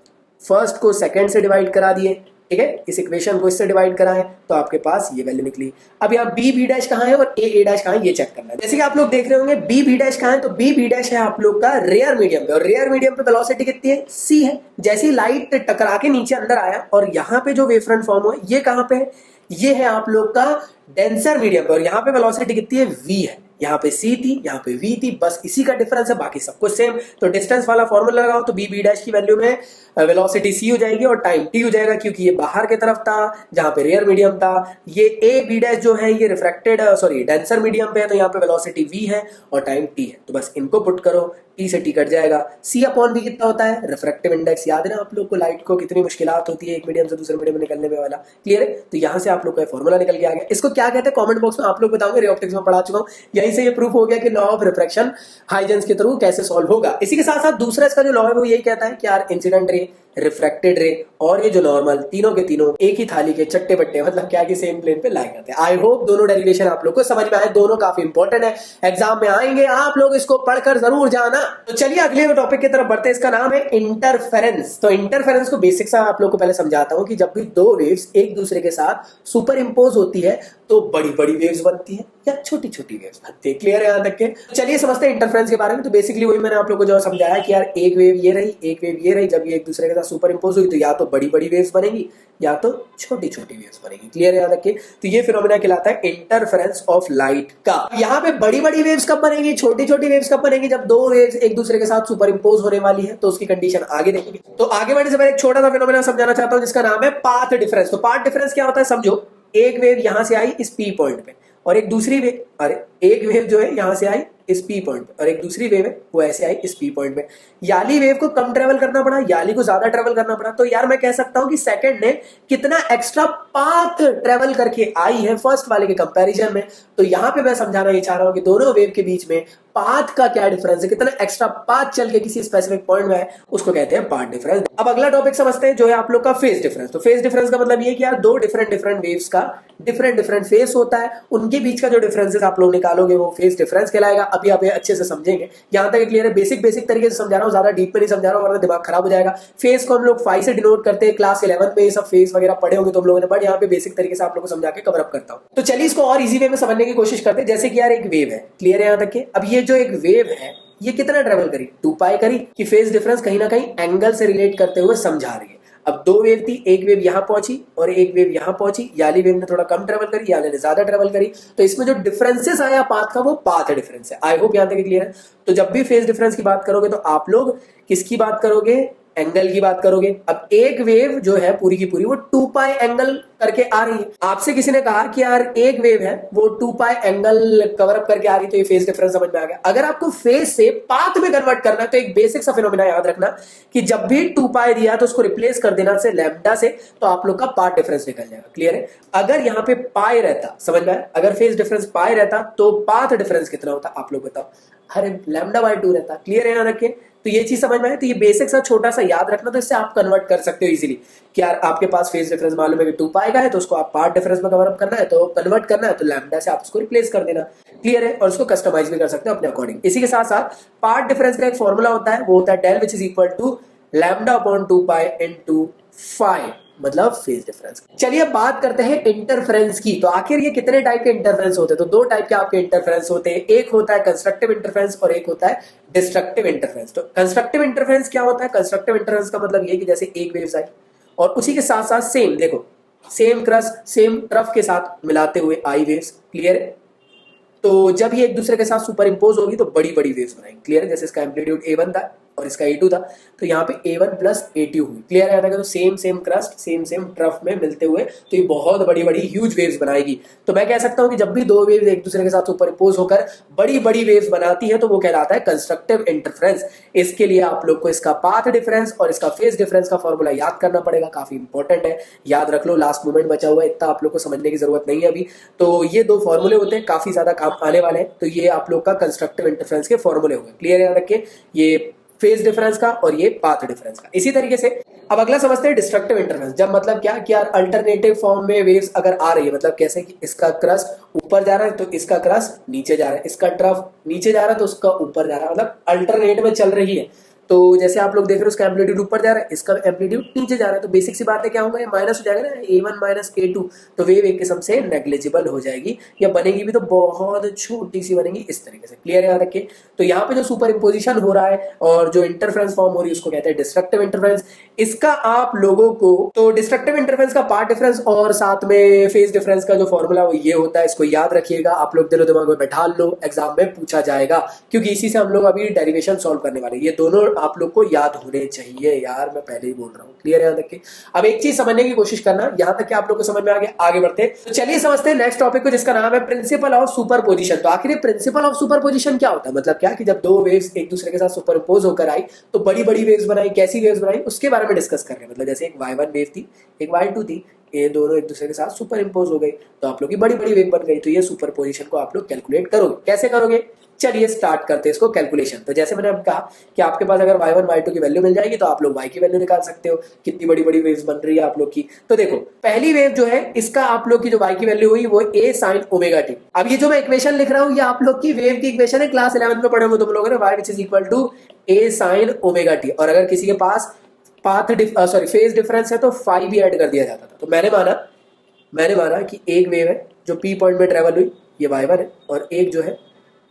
फर्स्ट को सेकंड से डिवाइड करा दिए, ठीक है, इस इक्वेशन को इससे डिवाइड करा है तो आपके पास ये वैल्यू निकली। अब यहाँ बी बी डैश कहाँ है और ए डैश कहाँ है ये चेक करना है। जैसे कि आप लोग देख रहे होंगे बी बी डैश कहाँ है, तो बी बी डैश है आप लोग का रेयर मीडियम पे, और रेयर मीडियम पे वेलोसिटी कितनी है, सी है। जैसे ही लाइट टकरा के नीचे अंदर आया और यहाँ पे जो वेव फ्रंट फॉर्म हुआ ये कहाँ पे है, ये है आप लोग का डेंसर मीडियम पे, और यहाँ पे वेलोसिटी कितनी है, वी है। यहाँ पे सी थी, यहाँ पे वी थी, बस इसी का डिफरेंस है, बाकी सब कुछ सेम। तो डिस्टेंस वाला फॉर्मूला लगाओ तो बी बी डैश की वैल्यू में वेलोसिटी सी हो जाएगी और टाइम टी हो जाएगा, क्योंकि ये बाहर की तरफ था जहां पे रेयर मीडियम था। ये ए बी डैश जो है ये रिफ्रैक्टेड सॉरी डेंसर मीडियम पे है, तो यहाँ पे वेलोसिटी वी है और टाइम टी है। तो बस इनको पुट करो, टी से टी कट जाएगा। सी अपॉन बी कितना होता है, रिफ्रैक्टिव इंडेक्स। याद है ना आप लोग को लाइट को कितनी मुश्किलात होती है एक मीडियम से दूसरे मीडियम में निकलने में वाला, क्लियर है। तो यहाँ से आप लोग का फॉर्मूला निकल के आ गया। इसको क्या कहते हैं कमेंट बॉक्स में आप लोग बताओगे, रे ऑप्टिक्स में पढ़ा चुका हूँ। यहीं से ये प्रूफ हो गया कि लॉ ऑफ रिफ्रैक्शन हाइजेंस के थ्रू कैसे सॉल्व होगा। इसी के साथ साथ दूसरा इसका जो लॉ है वो यही कहता है कि यार इंसिडेंट रे, रिफ्रैक्टेड रे और ये जो नॉर्मल तीनों के तीनों एक ही थाली के चट्टे बट्टे, मतलब क्या कि सेम प्लेन पे लाए जाते हैं। आई होप दोनों डेरिवेशन आप लोग को समझ में आए, दोनों काफी इंपॉर्टेंट है, एग्जाम में आएंगे, आप लोग इसको पढ़कर जरूर जाना। तो चलिए अगले टॉपिक की तरफ बढ़ते हैं, इसका नाम है इंटरफेरेंस। तो इंटरफेरेंस को बेसिक सा आप लोग को पहले समझाता हूं कि जब भी दो वेव्स एक दूसरे के साथ सुपर इंपोज होती है तो बड़ी बड़ी वेव्स बनती है या छोटी छोटी वेव्स बनती है, क्लियर है यहाँ तक के। चलिए समझते हैं इंटरफेरेंस के बारे में। तो बेसिकली वही मैंने आप लोग को जो समझाया कि यार एक वेव ये रही, एक वेव ये रही, जब ये एक दूसरे के साथ सुपर इंपोज हुई तो या तो बड़ी बड़ी वेव्स बनेगी या तो छोटी छोटी वेव्स बनेगी, क्लियर है यहाँ तक के। तो ये फिनोमेना कहलाता है इंटरफेरेंस ऑफ लाइट का। यहाँ पे बड़ी बड़ी वेव्स कब बनेगी, छोटी छोटी वेव्स कब बनेगी, जब दो वेव्स एक दूसरे के साथ सुपर इंपोज होने वाली है, तो उसकी कंडीशन आगे देखेंगे। तो आगे बढ़ने से पहले एक छोटा सा फिनोमेना समझाना चाहता हूँ जिसका नाम है पाथ डिफरेंस। तो पाथ डिफरेंस क्या होता है समझो, एक वेव यहां से आई इस पी पॉइंट पे और एक दूसरी वेव, अरे एक वेव जो है यहां से आई इस पी पॉइंट पे और एक दूसरी वेव है वो ऐसे आई इस पी पॉइंट पे। याली वेव को कम ट्रेवल करना पड़ा, याली को ज्यादा ट्रेवल करना पड़ा। तो यार मैं कह सकता हूं कि सेकंड ने कितना एक्स्ट्रा पाथ ट्रेवल करके आई है फर्स्ट वाले के कंपैरिजन में। तो यहां पे मैं समझाना ये चाह रहा हूं कि दोनों वेव के बीच में पाथ का क्या डिफरेंस है, कितना एक्स्ट्रा पाथ चल के किसी स्पेसिफिक पॉइंट में है, उसको कहते हैं पाथ डिफरेंस। अब अगला टॉपिक समझते हैं जो है आप लोग का फेज डिफरेंस। तो फेज डिफरेंस का मतलब ये कि यार दो डिफरेंट वेव्स का डिफरेंट फेस होता है, उनके बीच का जो डिफरेंसेस आप लोग निकालोगे वो फेज डिफरेंस कहलाएगा। अभी आप अच्छे से समझेंगे, यहां तक क्लियर है। बेसिक तरीके से समझा रहा हूं, ज्यादा डीप में नहीं समझा रहा हूं वरना दिमाग खराब हो जाएगा। फेस को हम लोग फाई से डिनोट करते हैं, क्लास 11 में ये सब फेस वगैरह पढ़े होंगे तो हम लोगों ने, बट यहाँ पे बेसिक तरीके से आप लोगों को समझा के कवर अप करता हूं। तो चलिए इसको और इजी वे में समझने की कोशिश करते हैं। जैसे कि यार एक वेव है, क्लियर है यहाँ तक के। अब ये जो एक वेव है ये कितना ट्रेवल करी, 2 पाई करी, कि फेज डिफरेंस कहीं ना कहीं एंगल से रिलेट करते हुए समझा रही है। अब दो वेव थी, एक वेव यहां पहुंची और एक वेव यहां पहुंची, याली वेव ने थोड़ा कम ट्रेवल करी, याली ने ज्यादा ट्रेवल करी। तो इसमें जो डिफरेंसेस आया पाथ का वो पाथ डिफरेंस है। आई होप यहां तक क्लियर है। तो जब भी फेज डिफरेंस की बात करोगे तो आप लोग किसकी बात करोगे, एंगल की बात करोगे। अब एक वेव जो है पूरी की पूरी वो 2 पाई एंगल करके आ रही है। आपसे किसी ने कहा कि यार एक वेव है वो 2 पाई एंगल कवर अप करके आ रही है, तो ये फेज डिफरेंस समझ में आ गया। अगर आपको फेज से पाथ में कन्वर्ट करना है तो एक बेसिक सा फिनोमेना याद रखना कि जब भी 2 पाई दिया तो उसको रिप्लेस कर देना से लैम्डा से, तो आप लोग का पाथ डिफरेंस निकल जाएगा, क्लियर है। अगर यहाँ पे पाई रहता, समझ में आया, अगर फेज डिफरेंस पाई रहता तो पाथ डिफरेंस कितना होता आप लोग बताओ, अरे लैम्डा बाय 2 रहता, क्लियर है यहाँ रखिए। तो ये चीज समझ में आए, तो ये बेसिक सा छोटा सा याद रखना, तो इससे आप कन्वर्ट कर सकते हो इजीली कि यार आपके पास फेज डिफरेंस मालूम है कि 2 पाई का है, तो उसको आप पार्ट डिफरेंस में कवर अप करना है, तो कन्वर्ट करना है तो लैम्डा से आप उसको रिप्लेस कर देना, क्लियर है। और उसको कस्टमाइज भी कर सकते हो अपने अकॉर्डिंग। इसी के साथ साथ पार्ट डिफरेंस का एक फॉर्मूला होता है, वो होता है del which is equal to lambda upon 2 pi into phi, मतलब फेज डिफरेंस। चलिए अब बात करते हैं इंटरफेरेंस की। तो आखिर ये कितने टाइप के इंटरफेरेंस होते हैं, तो 2 टाइप के आपके इंटरफेरेंस होते हैं, एक होता है कंस्ट्रक्टिव इंटरफेरेंस और एक होता है डिस्ट्रक्टिव इंटरफेरेंस। तो कंस्ट्रक्टिव इंटरफेरेंस क्या होता है, कंस्ट्रक्टिव इंटरफेरेंस का मतलब ये कि जैसे एक वेव्स आई और उसी के साथ साथ सेम, देखो सेम क्रस्ट सेम ट्रफ के साथ मिलाते हुए आई वेव्स, क्लियर है। तो जब ये एक दूसरे के साथ सुपर इंपोज होगी तो बड़ी बड़ी वेव्स बनाएंगे, क्लियर है। जैसे इसका एम्पलीट्यूड A1 था और इसका A2 था, तो यहाँ पे A1 प्लस A2 हुई, क्लियर है। तो सेम क्रस्ट सेम ट्रफ में मिलते हुए तो ये बहुत बड़ी बड़ी ह्यूज वेव्स बनाएगी। तो मैं कह सकता हूँ कि जब भी दो वेव्स एक दूसरे के साथ सुपर इंपोज होकर बड़ी बड़ी वेव्स बनाती है तो वो कहलाता है कंस्ट्रक्टिव इंटरफेरेंस। इसके लिए आप लोग को इसका पाथ डिफरेंस और इसका फेज डिफरेंस का फॉर्मूला याद करना पड़ेगा, काफी इंपॉर्टेंट है, याद रख लो। लास्ट मोमेंट बचा हुआ है, इतना आप लोग को समझने की जरूरत नहीं है अभी। तो ये 2 फॉर्मूले होते हैं, काफी ज्यादा काम आने वाले हैं। तो ये आप लोग का कंस्ट्रक्टिव इंटरफेरेंस के फॉर्मूले हो गए, क्लियर है रख के, ये फेज डिफरेंस का और ये पाथ डिफरेंस का। इसी तरीके से अब अगला समझते हैं डिस्ट्रक्टिव इंटरफेरेंस। जब मतलब क्या कि यार अल्टरनेटिव फॉर्म में वेव्स अगर आ रही है, मतलब कैसे कि इसका क्रस्ट ऊपर जा रहा है तो इसका क्रस्ट नीचे जा रहा है, इसका ट्रफ नीचे जा रहा है तो उसका ऊपर जा रहा है, मतलब अल्टरनेट में चल रही है। तो जैसे आप लोग देख रहे हो उसका एम्पलीट्यूड ऊपर जा रहा है, इसका एम्पलीट्यूड नीचे जा रहा है, तो बेसिक सी बात है क्या होगा, ये माइनस हो जाएगा ना, A1 माइनस A2, तो वेव एक किस्म से नेग्लिजिबल हो जाएगी, या बनेगी भी तो बहुत छोटी सी बनेगी इस तरीके से। क्लियर है, याद रखिए। तो यहाँ पे जो सुपर इम्पोजिशन हो रहा है और जो इंटरफ्रेंस फॉर्म हो रही है उसको कहते हैं डिस्ट्रक्टिव इंटरफ्रेंस। इसका आप लोगों को तो डिस्ट्रक्टिव इंटरफ्रेंस का पार्ट डिफरेंस और साथ में फेज डिफरेंस का जो फॉर्मूला वो ये होता है, इसको याद रखिएगा, आप लोग दिलो दिमाग में बैठा लो, एग्जाम में पूछा जाएगा, क्योंकि इसी से हम लोग अभी डेरिवेशन सॉल्व करने वाले हैं। ये दोनों आप लोग को याद होने चाहिए यार, मैं पहले ही बोल रहा हूँ। क्लियर है, याद रखिए। अब एक चीज समझने की कोशिश करना, यहां तक कि आप लोग को समझ में आ गया, आगे बढ़ते हैं। तो चलिए समझते हैं नेक्स्ट टॉपिक को, जिसका नाम है प्रिंसिपल ऑफ सुपरपोजिशन। तो आखिर प्रिंसिपल ऑफ सुपरपोजिशन क्या होता है, मतलब क्या कि जब दो वेव्स एक दूसरे के साथ सुपरइम्पोज होकर आई तो बड़ी बड़ी वेव्स बनाई, कैसी वेव्स बनाई उसके बारे में डिस्कस कर रहे हैं। मतलब जैसे एक Y1 वेव थी, एक Y2 थी, ये दोनों एक दूसरे के साथ सुपर इम्पोज हो गई तो आप लोग की बड़ी बड़ी वेव बन गई। तो ये सुपर पोजिशन को आप लोग कैलकुलेट करोगे, कैसे करोगे, चलिए स्टार्ट करते हैं इसको कैलकुलेशन। तो जैसे मैंने अब कहा कि आपके पास अगर Y1 Y2 की वैल्यू मिल जाएगी तो आप लोग Y की वैल्यू निकाल सकते हो, कितनी बड़ी बड़ी वेव्स बन रही है आप लोग की। तो देखो पहली वेव जो है इसका आप लोग की जो Y की वैल्यू हुई वो A sin ओमेगा टी। अब ये जो मैं इक्वेशन लिख रहा हूँ ये आप लोग की वेव की इक्वेशन है, क्लास 11 में पढ़े होंगे तुम लोगों ने, Y which is equal to A sin omega T. और अगर किसी के पास फेज डिफरेंस है तो फाई भी ऐड कर दिया जाता था। तो मैंने माना कि एक वेव है जो P पॉइंट में ट्रेवल हुई, ये Y1 है, और एक जो है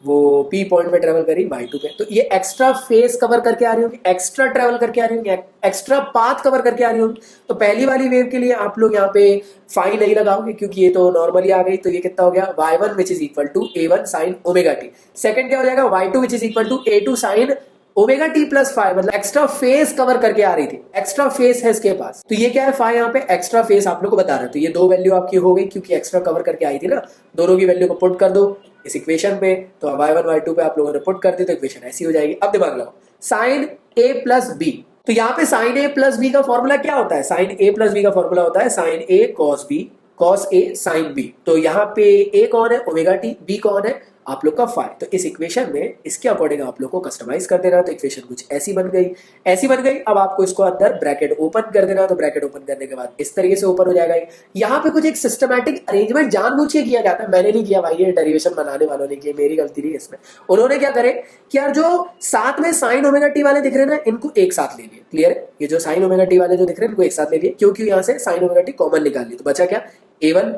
वो P पॉइंट में ट्रेवल करी Y2 पे। तो ये एक्स्ट्रा फेस कवर करके आ रही होगी, एक्स्ट्रा ट्रेवल करके आ रही होगी, एक्स्ट्रा पाथ कवर करके आ रही होगी। तो पहली वाली वेव के लिए आप लोग यहाँ पे फाई नहीं लगाओगे क्योंकि ये तो नॉर्मली आ गई। तो ये कितना हो गया, Y1 which is equal to A1 sine omega t. Second क्या हो जाएगा, Y2 which is equal to A2 sine omega t plus five, मतलब एक्स्ट्रा फेस कवर करके आ रही थी, एक्स्ट्रा फेस है इसके पास। तो ये क्या है, फाइव यहाँ पे एक्स्ट्रा फेस आप लोग को बता रहे हैं। तो ये दो वैल्यू आपकी हो गई क्योंकि एक्स्ट्रा कवर करके आई थी ना। दोनों की वैल्यू को पुट कर दो इस इक्वेशन पे, तो Y1 Y2 पे आप लोगों ने पुट कर दी तो इक्वेशन ऐसी हो जाएगी। अब दिमाग लगाओ, साइन A प्लस बी। तो यहाँ पे साइन A प्लस बी का फॉर्मूला क्या होता है, साइन A प्लस बी का फॉर्मूला होता है sine A cos B, cos A sine B. तो यहाँ पे A कौन है, ओमेगा टी, बी कौन है आप लोग का फाइव। तो इस इक्वेशन में इसके अकॉर्डिंग आप लोग को कस्टमाइज कर देना। तो इक्वेशन कुछ ऐसी बन गई, ऐसी बन गई। अब आपको इसको अंदर ब्रैकेट ओपन कर देना। तो ब्रैकेट ओपन करने के बाद इस तरीके से ओपन हो जाएगा। यहाँ पे कुछ एक सिस्टमैटिक अरेंजमेंट जानबूझ के किया जाता है, मैंने नहीं किया भाई, ये डेरिवेशन बनाने वालों ने किया, मेरी गलती नहीं इसमें। उन्होंने क्या करे कि यार जो साथ में साइन ओमेगा टी वाले दिख रहे हैं ना, इनको एक साथ ले लिए। क्लियर है, ये जो साइन ओमेगा टी वाले जो दिख रहे हैं इनको एक साथ ले लिए, क्योंकि यहाँ से साइन ओमेगा टी कॉमन निकाल ली। तो बचा क्या, A1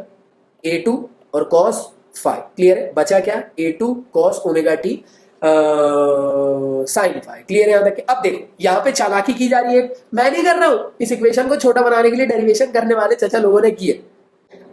A2 और कॉस फाइव। क्लियर है, बचा क्या, A2 cos omega t sine five. Clear है यहाँ तक। अब देखो यहाँ पे चालाकी की जा रही है, मैं नहीं कर रहा हूं, इस इक्वेशन को छोटा बनाने के लिए डेरिवेशन करने वाले चचा लोगों ने किए।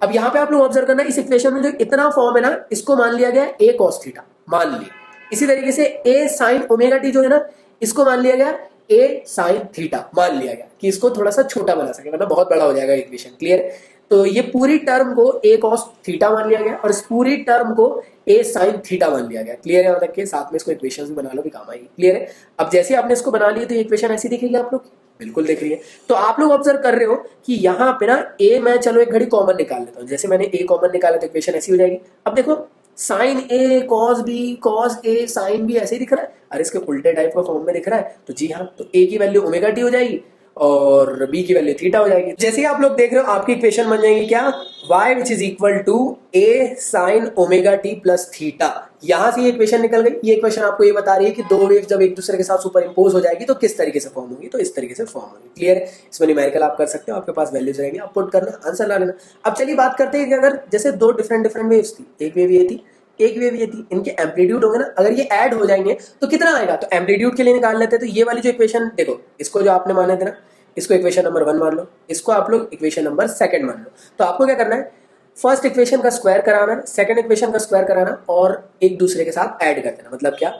अब यहाँ पे आप लोग ऑब्जर्व करना, इस इक्वेशन में जो इतना फॉर्म है ना, इसको मान लिया गया A cos थीटा, मान लिया। इसी तरीके से A sin ओमेगा टी जो है ना, इसको मान लिया गया A sin थीटा, मान लिया गया कि इसको थोड़ा सा छोटा बना सके, वरना बहुत बड़ा हो जाएगा इक्वेशन। क्लियर है, तो ये पूरी टर्म को A cos थीटा मान लिया गया और इस पूरी टर्म को A sin थीटा मान लिया गया। क्लियर है, यहाँ तक के साथ में इसको इक्वेशन भी बना लो भी काम आएगी। क्लियर है, अब जैसे आपने इसको बना लिया तो ये इक्वेशन ऐसी दिखेगी आप लोग, बिल्कुल दिख रही है। तो आप लोग ऑब्जर्व कर रहे हो कि यहाँ पे ना A, मैं चलो एक घड़ी कॉमन निकाल लेता हूँ। जैसे मैंने A कॉमन निकाला तो इक्वेशन ऐसी हो जाएगी। अब देखो sign A cos B cos A sin B ऐसे ही दिख रहा है, अरे इसके उल्टे टाइप का फॉर्म में दिख रहा है। तो जी हाँ, तो A की वैल्यू ओमेगा टी हो जाएगी और B की वैल्यू थीटा हो जाएगी। जैसे ही आप लोग देख रहे हो आपकी इक्वेशन बन जाएगी क्या, y which is equal to A sin omega t plus theta. यहां से ये इक्वेशन निकल गई। ये इक्वेशन आपको ये बता रही है कि दो वेव जब एक दूसरे के साथ सुपर इम्पोज हो जाएगी तो किस तरीके से फॉर्म होगी, तो इस तरीके से फॉर्म होगी। क्लियर है, इसमें न्यूमेरिकल आप कर सकते हो, आपके पास वैल्यूज रहेंगे, आप पुट करना, आंसर ला लेना। अब चलिए बात करते हैं कि अगर जैसे दो डिफरेंट वेव्स थी, एक वेव ये थी एक वेव ये थी, इनके एम्पलीट्यूड होंगे ना, अगर ये ऐड हो जाएंगे तो कितना आएगा, तो एम्पलीट्यूड के लिए निकाल लेते हैं। तो ये वाली जो इक्वेशन देखो, इसको जो आपने माने थे ना, इसको इक्वेशन नंबर 1 मान लो, इसको आप लोग इक्वेशन नंबर 2 मान लो। तो आपको क्या करना है, फर्स्ट इक्वेशन का स्क्वायर कराना, सेकंड इक्वेशन का स्क्वायर कराना और एक दूसरे के साथ ऐड कर देना। मतलब क्या,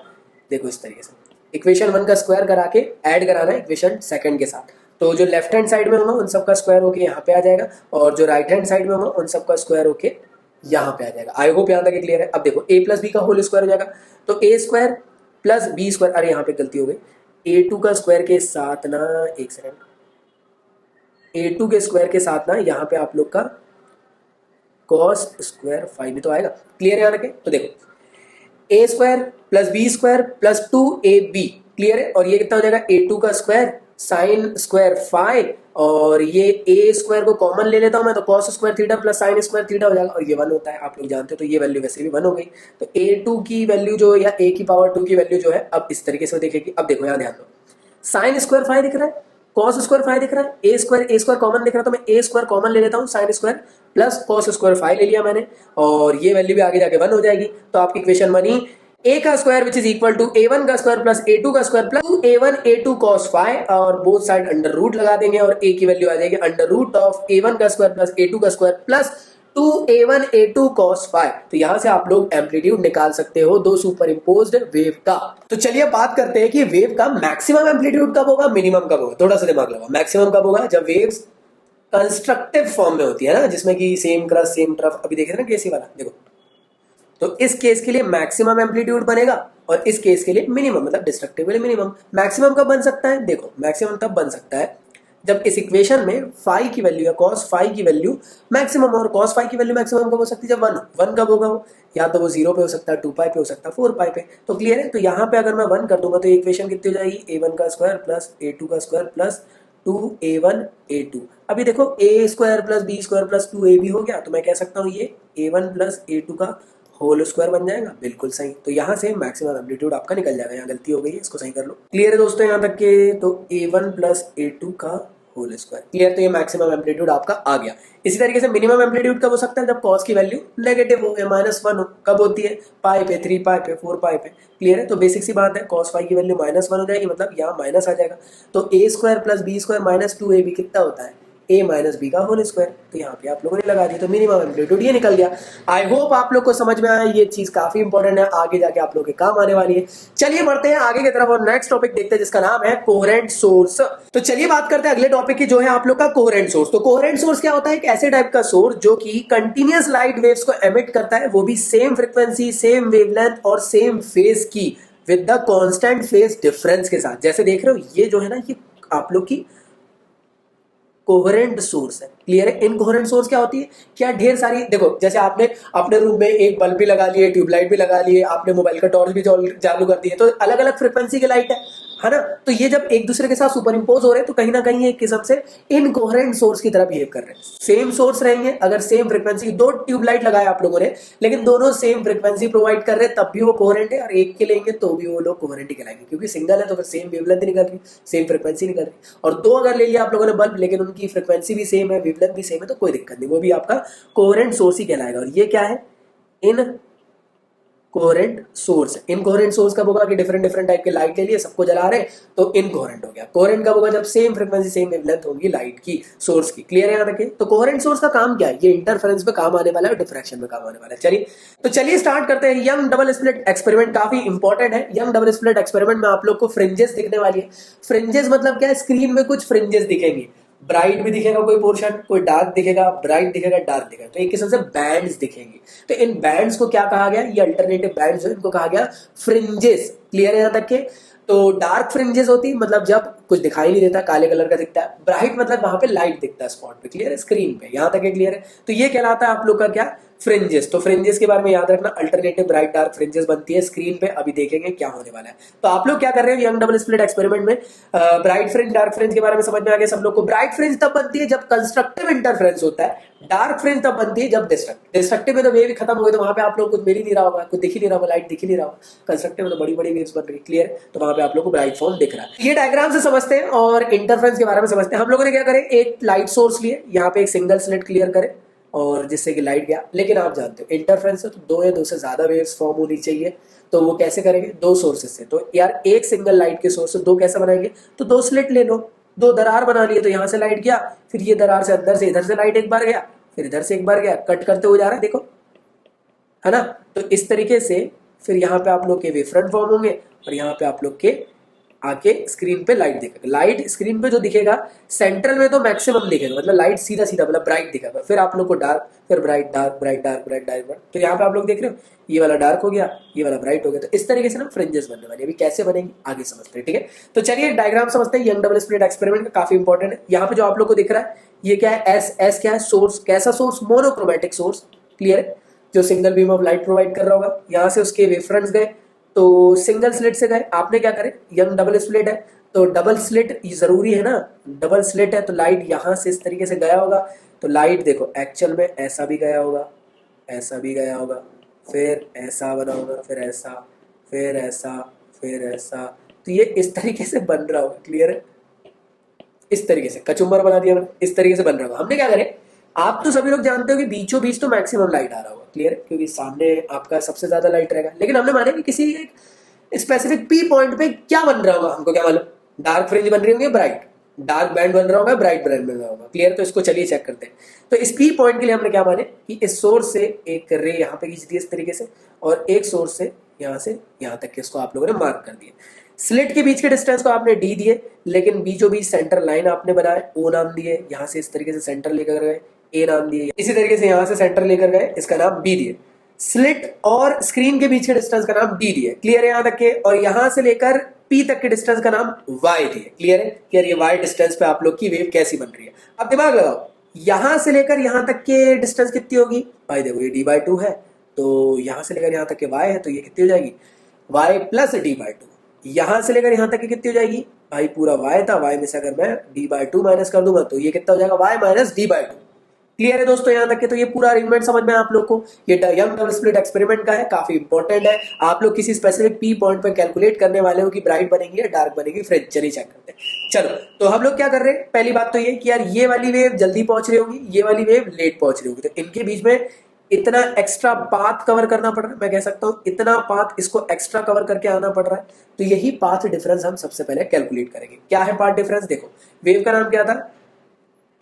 देखो इस तरीके से इक्वेशन 1 का स्क्वायर करा के ऐड कराना है इक्वेशन 2 के साथ। तो जो लेफ्ट हैंड साइड में होगा उन सब का स्क्वायर होके यहाँ पे आ जाएगा और जो राइट हैंड साइड में होगा उन सब का स्क्वायर होके यहाँ पे आ जाएगा। आई होप यहाँ तक क्लियर है। अब देखो A प्लस बी का होल स्क्वायर हो जाएगा, तो A square plus B square, अरे यहाँ पे गलती हो गई, A2 का स्क्वायर के साथ ना, एक सेकंड, A2 के स्क्वायर के साथ ना यहाँ पे आप लोग का कॉस स्क्वायर फाइव भी तो आएगा। क्लियर है यहाँ तक। तो देखो A square plus B square plus 2AB। Clear है, और ये कितना हो जाएगा, A2 का स्क्वायर साइन स्क्वायर फाइव और ये A स्क्वायर को कॉमन ले लेता हूं मैं, तो cos square theta plus sine square theta हो जाएगा और ये 1 होता है, आप लोग जानते हो। तो ये वैल्यू वैसे भी 1 हो गई। तो A2 की वैल्यू जो, या A की पावर 2 की वैल्यू जो है अब इस तरीके से देखेगी। अब देखो यहाँ ध्यान दो, साइन स्क्वायर फाइव दिख रहा है, कॉस स्क्वायर फाइव दिख रहा है, ए स्क्वायर कॉमन दिख रहा है, तो मैं ए स्क्वायर कॉमन ले लेता हूँ, sine square plus cos square five ले लिया मैंने, और ये वैल्यू भी आगे जाके 1 हो जाएगी। तो आपकी इक्वेशन बनी a का square which is equal to a1 का स्क्वायर प्लस a2 का square plus a1 a2 cos five, और बोथ साइड अंडर रूट लगा देंगे और a की वैल्यू आ जाएगी अंडर रूट ऑफ a1 का स्क्वायर प्लस a2 का square plus 2a1 a2 cos five. तो यहां से आप लोग एम्पलीट्यूड निकाल सकते हो दो सुपर इम्पोज्ड वेव का। तो चलिए बात करते हैं कि वेव का मैक्सिमम एम्पलीट्यूड कब होगा, मिनिमम कब होगा। थोड़ा सा दिमाग लगाओ, मैक्सिमम कब होगा जब वेव्स कंस्ट्रक्टिव फॉर्म में होती है ना, जिसमें कि सेम क्रस्ट सेम ट्रफ, अभी देखे थे ना केसी वाला, देखो। तो इस केस के लिए मैक्सिमम एम्पलीट्यूड बनेगा और इस केस के लिए मिनिमम, मतलब डिस्ट्रक्टिव के लिए मिनिमम। मैक्सिमम कब बन सकता है, देखो मैक्सिमम तब बन सकता है जब इस इक्वेशन में फाई की वैल्यू या कॉस फाई की वैल्यू मैक्सिमम, और कॉस फाई की वैल्यू मैक्सिमम कब हो सकती है, जब 1 कब होगा वो, या तो वो 0 पे हो सकता है, 2 पाई पे हो सकता है, 4 पाई पे। तो क्लियर है। तो यहाँ पे अगर मैं 1 कर दूंगा तो इक्वेशन कितनी हो जाएगी, a1 का स्क्वायर प्लस a2 का स्क्वायर प्लस 2a1 a2। अभी देखो a square plus b square plus 2ab हो गया, तो मैं कह सकता हूँ ये a1 प्लस a2 का होल स्क्वायर बन जाएगा। बिल्कुल सही। तो यहाँ से मैक्सिमम एम्पलीट्यूड आपका निकल जाएगा। यहाँ गलती हो गई है, इसको सही कर लो। क्लियर है दोस्तों यहाँ तक के। तो a1 प्लस a2 का होल स्क्वायर। क्लियर। तो ये मैक्सिमम एम्पलीट्यूड आपका आ गया। इसी तरीके से मिनिमम एम्पलीट्यूड कब हो सकता है, जब कॉस की वैल्यू नेगेटिव हो या -1 हो। कब होती है, पाई पे, 3 पाई पे, 4 पाई पे। क्लियर है। तो बेसिक सी बात है, कॉस फाई की वैल्यू -1 हो जाएगी, मतलब यहाँ माइनस आ जाएगा। तो a square plus b square minus 2ab कितना होता है, a माइनस बी का होल स्क्वायर। तो यहाँ पे आप लोगों ने लगा दी, तो मिनिमम एम्पलीट्यूड ये निकल गया। आई होप आप लोग को समझ में आया। ये चीज काफी इंपॉर्टेंट है, आगे जाके आप लोग के काम आने वाली है। चलिए बढ़ते हैं आगे की तरफ और नेक्स्ट टॉपिक देखते हैं, जिसका नाम है कोहेरेंट सोर्स। तो चलिए बात करते हैं अगले टॉपिक की, जो है आप लोग का कोहेरेंट सोर्स। तो कोहेरेंट सोर्स क्या होता है, एक ऐसे टाइप का सोर्स जो कि कंटिन्यूअस लाइट वेव्स को एमिट करता है, वो भी सेम फ्रीक्वेंसी, सेम वेवलेंथ और सेम फेज की, with the constant phase difference के साथ। जैसे देख रहे हो ये जो है ना, ये आप लोग की कोहेरेंट सोर्स है। क्लियर है। इनकोहेरेंट सोर्स क्या होती है, क्या ढेर सारी, देखो जैसे आपने अपने रूम में एक बल्ब भी लगा लिए, ट्यूबलाइट भी लगा लिए, आपने मोबाइल का टॉर्च भी चालू कर दिए, तो अलग अलग फ्रिक्वेंसी की लाइट है ना। तो ये जब एक दूसरे के साथ सुपर इम्पोज हो रहे हैं, तो कहीं ना कहीं एक किस्म से इनकोहेरेंट सोर्स की तरह बिहेव कर रहे हैं। सेम सोर्स रहेंगे, अगर सेम फ्रिक्वेंसी, 2 ट्यूबलाइट लगाए आप लोगों ने, लेकिन दोनों सेम फ्रिक्वेंसी प्रोवाइड कर रहे हैं, तब भी वो कोहेरेंट है। और एक के लेंगे तो भी वो लोग कोहेरेंट ही कहलाएंगे, क्योंकि सिंगल है तो फिर सेम वेवलेंथ निकल रही, सेम फ्रिक्वेंसी निकल रही। और 2 अगर ले लिया आप लोगों ने बल्ब, लेकिन उनकी फ्रिक्वेंसी भी सेम है, वेवलेंथ भी सेम है, तो कोई दिक्कत नहीं, वो भी आपका कोहेरेंट सोर्स ही कहलाएगा। और ये क्या है, इन कोहेरेंट सोर्स। इनकोहेरेंट सोर्स कब होगा कि डिफरेंट डिफरेंट टाइप के लाइट ले लिए, सबको जला रहे, तो इनकोहेरेंट हो गया। कोहेरेंट कब होगा, जब सेम फ्रीक्वेंसी सेम वेवलेंथ होगी लाइट की, सोर्स की। क्लियर है यहाँ तक। तो कोहेरेंट सोर्स का काम क्या है, ये इंटरफेरेंस में काम आने वाला है और डिफ्रैक्शन में काम आने वाला है। चलिए स्टार्ट करते हैं। यंग डबल स्प्लिट एक्सपेरिमेंट काफी इंपॉर्टेंट है। यंग डबल स्प्लिट एक्सपेरिमेंट में आप लोग को फ्रिंजेस दिखने वाली है। फ्रिंजेस मतलब क्या है, स्क्रीन में कुछ फ्रिंजेस दिखेंगे, ब्राइट भी दिखेगा कोई पोर्शन, कोई डार्क दिखेगा, ब्राइट दिखेगा, डार्क दिखेगा। तो एक किस्म से बैंड्स दिखेंगे। तो इन बैंड्स को क्या कहा गया, ये अल्टरनेटिव बैंड्स जो इनको कहा गया फ्रिंजेस। क्लियर है यहाँ तक के। तो डार्क फ्रिंजेस होती मतलब जब कुछ दिखाई नहीं देता, काले कलर का दिखता है। ब्राइट मतलब वहां पे लाइट दिखता है स्पॉट पे। क्लियर है, स्क्रीन पे। यहाँ तक क्लियर है। तो ये कहलाता है आप लोग का क्या, फ्रिंजेस। तो फ्रिंजेस के बारे में याद रखना, अल्टरनेटिव ब्राइट डार्क फ्रिंजेस बनती है स्क्रीन पे। अभी देखेंगे क्या होने वाला है। तो आप लोग क्या कर रहे हो यंग डबल स्प्लिट एक्सपेरिमेंट में, ब्राइट फ्रिंज डार्क फ्रिंज के बारे में समझ में आ गया सब लोग को। ब्राइट फ्रिंज तब बनती है जब कंस्ट्रक्टिव इंटरफेरेंस होता है, डार्क फ्रिंज तब बनती है जब डिस्ट्रक्टिव में तो वेव खत्म हो गई, तो वहां पे आप लोग कुछ मिल ही नहीं रहा होगा, कुछ दिख ही नहीं रहा होगा, लाइट दिख ही नहीं रहा होगा। कंस्ट्रक्टिव में तो बड़ी बड़ी वेव्स बन रही। क्लियर। तो वहां पे आप लोग को ब्राइट फॉर्म दिख रहा है। ये डायग्राम से समझते हैं और इंटरफेरेंस के बारे में समझते हैं। हम लोगों ने क्या करे, एक लाइट सोर्स लिए, यहाँ पे एक सिंगल स्लिट क्लियर करे और जिससे कि लाइट गया। लेकिन आप जानते हो इंटरफेरेंस है तो 2 या 2 से ज्यादा वेव्स फॉर्म होनी चाहिए। तो वो कैसे करेंगे, 2 सोर्सेस से। तो यार एक सिंगल लाइट के सोर्स से 2 कैसे बनाएंगे, तो 2 स्लिट ले लो, 2 दरार बना लिए। तो यहाँ से लाइट गया, फिर ये दरार से अंदर से इधर से लाइट एक बार गया, फिर इधर से एक बार गया, कट करते हुए जा रहा है, देखो है ना। तो इस तरीके से फिर यहाँ पे आप लोग के वेवफ्रंट फॉर्म होंगे और यहाँ पे आप लोग के आके स्क्रीन पे लाइट दिखेगा। लाइट स्क्रीन पे जो दिखेगा सेंट्रल में तो मैक्सिमम दिखेगा, मतलब लाइट सीधा सीधा मतलब ब्राइट दिखेगा। फिर आप लोग को डार्क, फिर bright dark, bright dark, bright dark. तो यहाँ पे आप लोग देख रहे हो ये वाला डार्क हो गया, ये वाला ब्राइट हो गया। तो इस तरीके से ना फ्रिंजेस बनने वाली। अभी कैसे बनेंगे आगे समझते हैं, ठीक है। तो चलिए डायग्राम समझते हैं यंग डबल स्प्लिट एक्सपेरिमेंट का, काफी इंपॉर्टेंट है। यहाँ पे जो आप लोग को दिख रहा है ये क्या है, एस क्या है, सोर्स। कैसा सोर्स, मोनोक्रोमेटिक सोर्स। क्लियर है, जो single beam of light provide कर रहा होगा। यहाँ से उसके वेवफ्रंट्स गए तो सिंगल स्लिट से गए। आपने क्या करे, यंग डबल स्प्लिट है तो डबल स्लिट जरूरी है ना, डबल स्लिट है तो लाइट यहां से इस तरीके से गया होगा। तो लाइट देखो एक्चुअल में ऐसा भी गया होगा, ऐसा भी गया होगा, फिर ऐसा बना होगा, फिर ऐसा, फिर ऐसा, फिर ऐसा। तो ये इस तरीके से बन रहा होगा, क्लियर है? इस तरीके से कचुम्बर बना दिया मैंने, इस तरीके से बन रहा होगा। हमने क्या करें, आप तो सभी लोग जानते हो कि बीचों बीच तो मैक्सिमम लाइट आ रहा होगा, क्लियर है, क्योंकि सामने आपका सबसे ज्यादा लाइट रहेगा। लेकिन हमने माना कि किसी एक स्पेसिफिक पी पॉइंट पे क्या बन रहा होगा, हमको क्या मालूम, डार्क फ्रिंज बन रही होंगी, ब्राइट डार्क बैंड बन रहा होगा, ब्राइट बैंड बन रहा होगा, क्लियर। तो इसको चलिए चेक करते हैं। तो इस पी पॉइंट के लिए हमने क्या माने कि इस सोर्स से एक रे यहाँ पे खींच दी इस तरीके से, और एक सोर्स से यहाँ तक के इसको आप लोगों ने मार्क कर दिया। स्लिट के बीच के डिस्टेंस को आपने डी दिए, लेकिन बीचों बीच सेंटर लाइन आपने बनाए, ओ नाम दिए, यहाँ से इस तरीके से सेंटर लेकर गए, ए नाम दिए, इसी तरीके से यहाँ से सेंटर लेकर गए, इसका नाम बी दिए। स्लिट और स्क्रीन के बीच के डिस्टेंस का नाम डी दिए, क्लियर है यहाँ तक के, और यहाँ से लेकर पी तक के डिस्टेंस का नाम वाई दिए, क्लियर है। क्लियर, ये वाई डिस्टेंस पे आप लोग की वेव कैसी बन रही है। अब दिमाग लगाओ, यहां से लेकर यहां तक के डिस्टेंस कितनी होगी भाई, देखो ये d/2 है, तो यहां से लेकर यहां तक के y है, तो ये कितनी हो जाएगी y प्लस d/2। यहां से लेकर यहां तक की कितनी हो जाएगी भाई, पूरा y था, y में से अगर मैं d/2 माइनस कर दूंगा तो ये कितना हो जाएगा y माइनस d/2। क्लियर है दोस्तों यहाँ तक के। तो ये पूरा अरेंजमेंट समझ में आप लोग को, ये यंग डबल स्लिट एक्सपेरिमेंट का है, काफी इंपॉर्टेंट है। आप लोग किसी स्पेसिफिक पी पॉइंट पर कैलकुलेट करने वाले हो कि ब्राइट बनेगी या डार्क बनेगी फ्रिंज, चलिए चेक करते हैं। चलो, तो हम लोग क्या कर रहे हैं, पहली बात तो ये कि यार ये वाली वेव जल्दी पहुंच रही होगी, ये वाली वेव लेट पहुंच रही होगी, तो इनके बीच में इतना एक्स्ट्रा पाथ कवर करना पड़ रहा है। मैं कह सकता हूँ इतना पाथ इसको एक्स्ट्रा कवर करके आना पड़ रहा है, तो यही पाथ डिफरेंस हम सबसे पहले कैलकुलेट करेंगे। क्या है पाथ डिफरेंस, देखो वेव का नाम क्या था,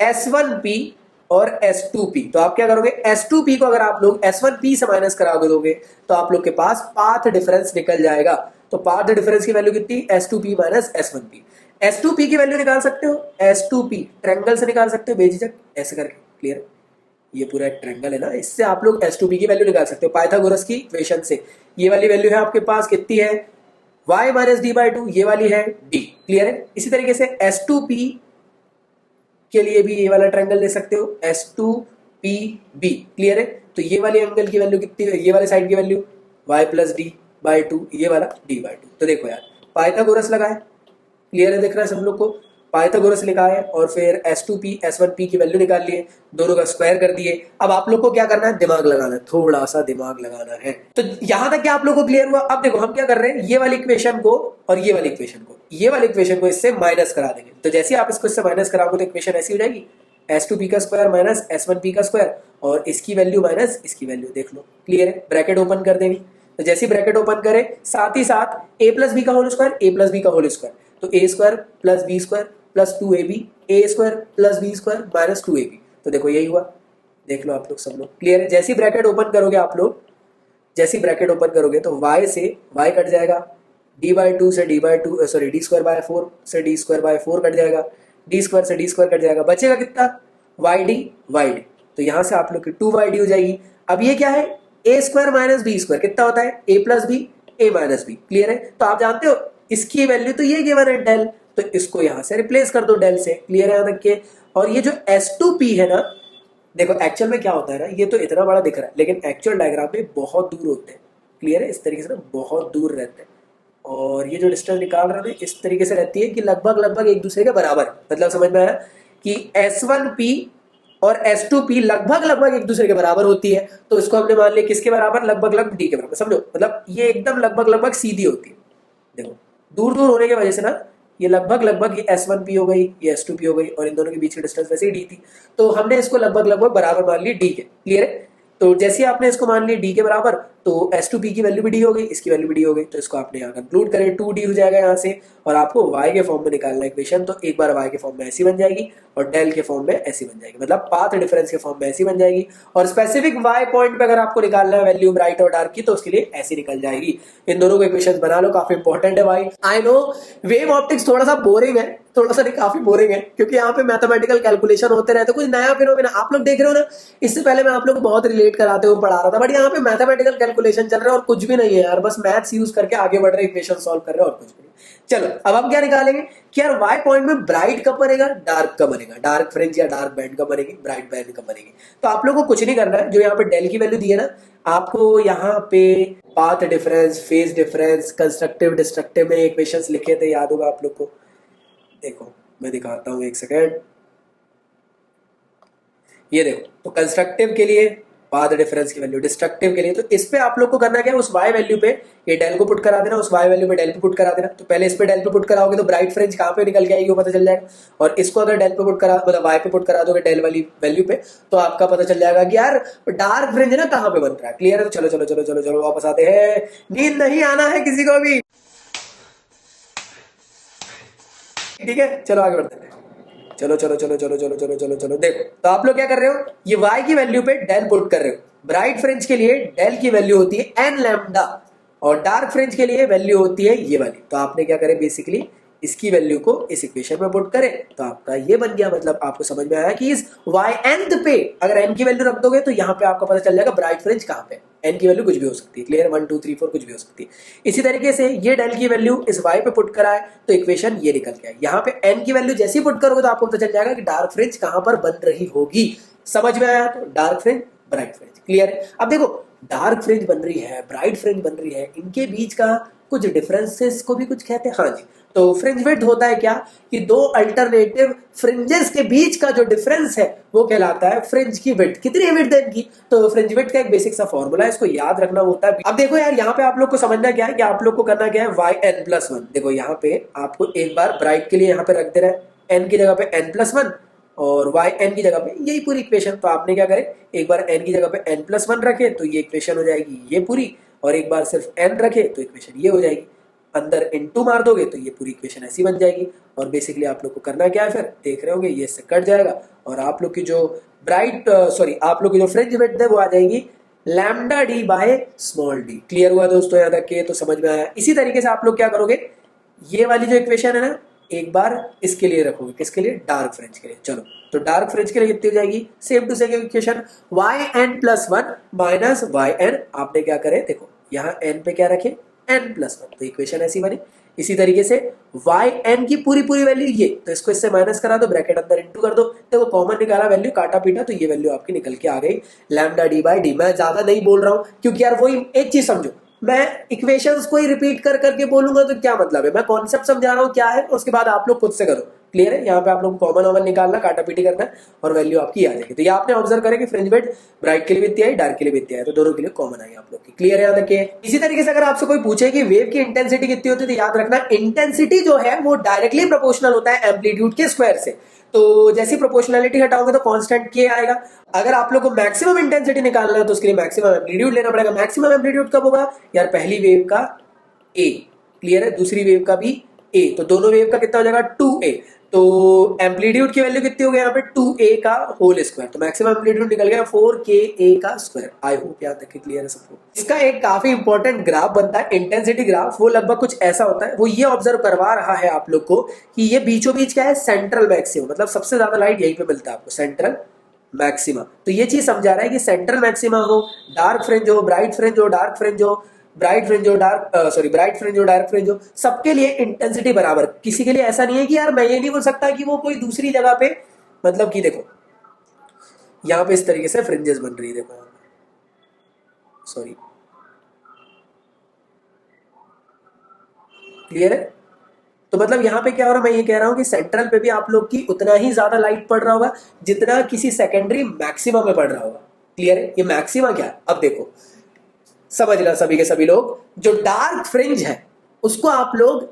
S1P और S2P। तो आप क्या करोगे, S2P को अगर आप लोग S1P से माइनस करा दोगे तो आप लोग के पास पाथ डिफरेंस निकल जाएगा। तो पाथ डिफरेंस की वैल्यू कितनी, S2P माइनस S1P। S2P की वैल्यू निकाल सकते हो, S2P ट्रायंगल से निकाल सकते हो बेझिझक, ऐसे करके, क्लियर। ये पूरा एक ट्रायंगल है ना, इससे आप लोग S2P की वैल्यू निकाल सकते हो पाइथागोरस की इक्वेशन से। ये वाली वैल्यू है आपके पास कितनी है, y माइनस d/2, ये वाली है d, क्लियर है। इसी तरीके से S2P के लिए भी ये वाला ट्रायंगल ले सकते हो, S2PB, क्लियर है। तो ये वाले एंगल की वैल्यू कितनी है, ये वाले साइड की वैल्यू y प्लस d/2, ये वाला d/2। तो देखो यार पाइथागोरस लगा है, क्लियर है, दिख रहा है सब लोग को, पाइथागोरस लिखा है, और फिर S2P S1P की वैल्यू निकाल लिए, दोनों का स्क्वायर कर दिए। अब आप लोग को क्या करना है, दिमाग लगाना है, थोड़ा सा दिमाग लगाना है। तो यहां तक क्या आप लोग को क्लियर हुआ। अब देखो हम क्या कर रहे हैं, ये वाली इक्वेशन को और ये वाली इक्वेशन को, ये वाली इक्वेशन को इससे माइनस करा देंगे। तो जैसे आप इसको इससे माइनस कराओगे तो इक्वेशन ऐसी हो जाएगी, S2P का स्क्वायर माइनस S1P का स्क्वायर, और इसकी वैल्यू माइनस इसकी वैल्यू, देख लो क्लियर है। ब्रैकेट ओपन कर देंगे, तो जैसे ब्रैकेट ओपन करें साथ ही साथ a प्लस बी का whole square, a plus B का होल स्क्वायर, तो a square plus B square plus 2ab, a square plus B square minus 2ab। तो देखो यही हुआ, देख लो आप लोग सब लोग, क्लियर है। जैसी ब्रैकेट ओपन करोगे आप लोग, जैसी ब्रैकेट ओपन करोगे तो y से y कट जाएगा, d/2 से d/2 सॉरी d²/4 से d²/4 कट जाएगा, d² से d² कट जाएगा, बचेगा कितना yd। तो यहां से आप लोग की 2yd हो जाएगी। अब ये क्या है, a square minus B square कितना होता है, a plus B a minus B, clear है। तो आप जानते हो इसकी वैल्यू तो ये गिवन है डेल, तो इसको यहां से रिप्लेस कर दो डेल से, क्लियर है यहाँ तक के। और ये जो S2P है ना, देखो एक्चुअल में क्या होता है ना, ये तो इतना बड़ा दिख रहा है लेकिन एक्चुअल डायग्राम में बहुत दूर होते हैं, क्लियर है, इस तरीके से ना बहुत दूर रहते हैं। और ये जो डिस्टेंस निकाल रहे हैं इस तरीके से रहती है कि लगभग एक दूसरे के बराबर, मतलब समझ में आया कि S1P और S2P लगभग एक दूसरे के बराबर होती है। तो इसको हमने मान लिया किसके बराबर, लगभग d के बराबर, समझो, मतलब ये एकदम लगभग सीधी होती है। देखो दूर होने की वजह से ना ये लगभग ये S1P हो गई, ये S2P हो गई, और इन दोनों के बीच की डिस्टेंस वैसे ही d थी, तो हमने इसको लगभग बराबर मान ली d के, क्लियर है। तो जैसे ही आपने इसको मान लिया d के बराबर, तो S2P की वैल्यू भी d हो गई, इसकी वैल्यू भी d हो गई, तो इसको आपने यहाँ कंक्लूड करें 2d हो जाएगा यहाँ से। और आपको y के फॉर्म में निकालना है इक्वेशन, तो एक बार y के फॉर्म में ऐसी बन जाएगी और डेल के फॉर्म में ऐसी बन जाएगी, मतलब पाथ डिफरेंस के फॉर्म में ऐसी बन जाएगी। और स्पेसिफिक y पॉइंट पे अगर आपको निकालना है वैल्यू ब्राइट और डार्क की, तो उसके लिए ऐसी निकल जाएगी। इन दोनों को इक्वेशन बना लो, काफी इंपॉर्टेंट है भाई। आई नो वेव ऑप्टिक्स थोड़ा सा बोरिंग है, थोड़ा सा नहीं काफी बोरिंग है, क्योंकि यहाँ पे मैथमेटिकल कैलकुलेशन होते रहते, कुछ नया फिनोमेना आप लोग देख रहे हो ना। इससे पहले मैं आप लोग को बहुत रिलेट कराते हुए पढ़ा रहा था, बट यहाँ पे मैथमेटिकल कैलकुलेशन चल रहा है और कुछ भी नहीं है यार, बस मैथ्स यूज करके आगे बढ़ रहे, इक्वेशन सॉल्व कर रहे हैं और कुछ भी नहीं। चलो अब हम क्या निकालेंगे कि यार वाई पॉइंट में ब्राइट कब बनेगा, डार्क कब बनेगा, डार्क फ्रिंज या डार्क बैंड कब बनेगी, ब्राइट बैंड कब बनेगी। तो आप लोग को कुछ नहीं करना है, जो यहाँ पे डेल की वैल्यू दी है ना, आपको यहाँ पे path difference, phase difference, constructive destructive में इक्वेशंस लिखे थे, याद होगा आप लोग को। देखो मैं दिखाता हूँ एक सेकेंड, ये देखो, तो कंस्ट्रक्टिव के लिए पाथ डिफरेंस की वैल्यू डिस्ट्रक्टिव के लिए। तो इस पे आप लोग को करना क्या है, उस y वैल्यू पे ये डेल को पुट करा देना, उस y वैल्यू पे डेल पे पुट करा देना। तो पहले इस पे डेल पे पुट कराओगे तो ब्राइट फ्रिंज कहाँ पे निकल के आएगी वो पता चल जाएगा, और इसको अगर डेल पे पुट करा मतलब y पे पुट करा दोगे डेल वाली वैल्यू पे, तो आपका पता चल जाएगा कि यार डार्क फ्रिंज ना कहाँ पे बन रहा है। क्लियर है? तो चलो चलो चलो चलो चलो वापस आते हैं, नींद नहीं आना है किसी को भी, ठीक है? चलो आगे बढ़ते हैं, चलो चलो चलो चलो चलो चलो चलो चलो। देखो तो आप लोग क्या कर रहे हो, ये y की वैल्यू पे डेल पुट कर रहे हो। ब्राइट फ्रिंज के लिए डेल की वैल्यू होती है n लैम्डा, और डार्क फ्रिंज के लिए वैल्यू होती है ये वाली। तो आपने क्या करे, बेसिकली इसकी वैल्यू को इस इक्वेशन में पुट करें तो आपका ये बन गया। मतलब आपको समझ में आया कि इस y nth पे अगर n की वैल्यू रख दोगे तो यहाँ पे आपको पता चल जाएगा ब्राइट फ्रिंज कहाँ पे। n की वैल्यू कुछ भी हो सकती है, क्लियर? 1 2 3 4 कुछ भी हो सकती है। इसी तरीके से ये डेल की वैल्यू इस y पे पुट कराए तो इक्वेशन ये निकल गया। यहाँ पे n की वैल्यू जैसे ही पुट करोगे तो आपको पता चल जाएगा कि डार्क फ्रिंज कहाँ पर बन रही होगी। समझ में आया? तो dark fringe, bright fringe, clear है? अब देखो डार्क फ्रिंज बन रही है, ब्राइट फ्रिंज बन रही है, इनके बीच का कुछ डिफरेंसेस को भी कुछ कहते हैं। हाँ जी, तो फ्रिंज विड्थ होता है क्या कि दो अल्टरनेटिव फ्रिंजेस के बीच का जो डिफरेंस है वो कहलाता है फ्रिंज की विड्थ। कितनी है विड्थ है इनकी? तो फ्रिंज विड्थ का एक बेसिक सा फॉर्मूला है, इसको याद रखना होता है। अब देखो यार, यहाँ पे आप लोग को समझना क्या है कि आप लोग को करना क्या है, yn+1। देखो यहाँ पे आपको एक बार ब्राइट के लिए यहाँ पे रख देना है n की जगह पे n+1 और yn की जगह पे यही पूरी इक्वेशन। तो आपने क्या करे, एक बार n की जगह पे n+1 रखे तो ये इक्वेशन हो जाएगी ये पूरी, और एक बार सिर्फ n रखे तो इक्वेशन ये हो जाएगी। अंदर इनटू मार दोगे तो ये पूरी इक्वेशन ऐसी बन जाएगी। और बेसिकली आप लोग को करना क्या है, फिर देख रहे होंगे ये इससे कट जाएगा और आप लोग की जो आप लोग की जो फ्रिंज विड्थ है वो आ जाएगी lambda D by small D. Clear हुआ दोस्तों? यहाँ तक के तो समझ में आया। इसी तरीके से आप लोग क्या करोगे, ये वाली जो इक्वेशन है ना एक बार इसके लिए रखोगे, किसके लिए? डार्क फ्रिंज के लिए। चलो तो डार्क फ्रिंज के लिए कितनी हो जाएगी, same to same equation yn+1 minus yn। आपने क्या करे, देखो यहाँ n पे क्या रखे, n+1, तो इक्वेशन ऐसी बनी। इसी तरीके से yn की पूरी पूरी वैल्यू ये, तो इसको इससे माइनस करा दो, ब्रैकेट अंदर इनटू कर दो, देखो कॉमन निकाला वैल्यू, काटा पीटा तो ये वैल्यू आपकी निकल के आ गई लैम्डा डी बाय डी। मैं ज्यादा नहीं बोल रहा हूँ क्योंकि यार वही एक चीज समझो, मैं इक्वेशंस को ही रिपीट कर करके बोलूंगा तो क्या मतलब है। मैं कॉन्सेप्ट समझा रहा हूँ क्या है, उसके बाद आप लोग खुद से करो। क्लियर है? यहाँ पे आप लोग कॉमन ओमन निकालना, काटा पीटी करना है और वैल्यू आपकी आ जाएगी। तो ये आपने ऑब्जर्व करें कि फ्रिंज विड्थ ब्राइट के लिए भी इतनी आई, डार्क के लिए भी इतनी आई, तो दोनों के लिए कॉमन आई आप लोग की। क्लियर है? याद रखिए। इसी तरीके से अगर आपसे कोई पूछे कि वेव की इंटेंसिटी कितनी होती है तो याद रखना इंटेंसिटी जो है वो डायरेक्टली प्रोपोर्शनल होता है एम्पलीट्यूड के स्क्वायर से। तो जैसी प्रोपोर्शनलिटी हटाओगे तो कांस्टेंट के आएगा। अगर आप लोग को मैक्सिमम इंटेंसिटी निकालना है तो उसके लिए मैक्सिमम एम्पलीट्यूड लेना पड़ेगा। मैक्सिमम एम्पलीट्यूड कब होगा यार? पहली वेव का a, क्लियर है? दूसरी वेव का भी a, तो दोनों वेव का कितना हो जाएगा 2a। तो एम्पलीट्यूड की वैल्यू कितनी हो गई यहाँ पे 2a का होल स्क्वायर, तो मैक्सिमम एम्पलीट्यूड निकल गया 4ka का स्क्वायर। आई होप यहाँ तक क्लियर है सबको। इसका एक काफी इंपॉर्टेंट ग्राफ बनता है इंटेंसिटी ग्राफ, वो लगभग कुछ ऐसा होता है। वो ये ऑब्जर्व करवा रहा है आप लोग को कि ये बीचों बीच क्या है, सेंट्रल मैक्सिमम, मतलब सबसे ज्यादा लाइट यहीं पे मिलता है आपको, सेंट्रल मैक्सिमा। तो ये चीज समझा रहा है कि सेंट्रल मैक्सिमा हो, डार्क फ्रिंज हो, ब्राइट फ्रिंज हो, डार्क फ्रिंज हो, ब्राइट फ्रिंज हो, ब्राइट फ्रिंज हो, डार्क फ्रिंज हो, सबके लिए इंटेंसिटी बराबर। किसी के लिए ऐसा नहीं है कि यार मैं ये नहीं बोल सकता कि वो कोई दूसरी जगह पे, मतलब कि देखो यहाँ पे इस तरीके से फ्रिंजेस बन रही है, देखो सॉरी, क्लियर है? तो मतलब यहाँ पे क्या हो रहा है, मैं ये कह रहा हूँ कि सेंट्रल पे भी आप लोग की उतना ही ज्यादा लाइट पड़ रहा होगा जितना किसी सेकेंडरी मैक्सिमा में पड़ रहा होगा। क्लियर है? ये मैक्सिमा क्या है अब देखो समझना सभी के सभी लोग। जो डार्क फ्रिंज है उसको आप लोग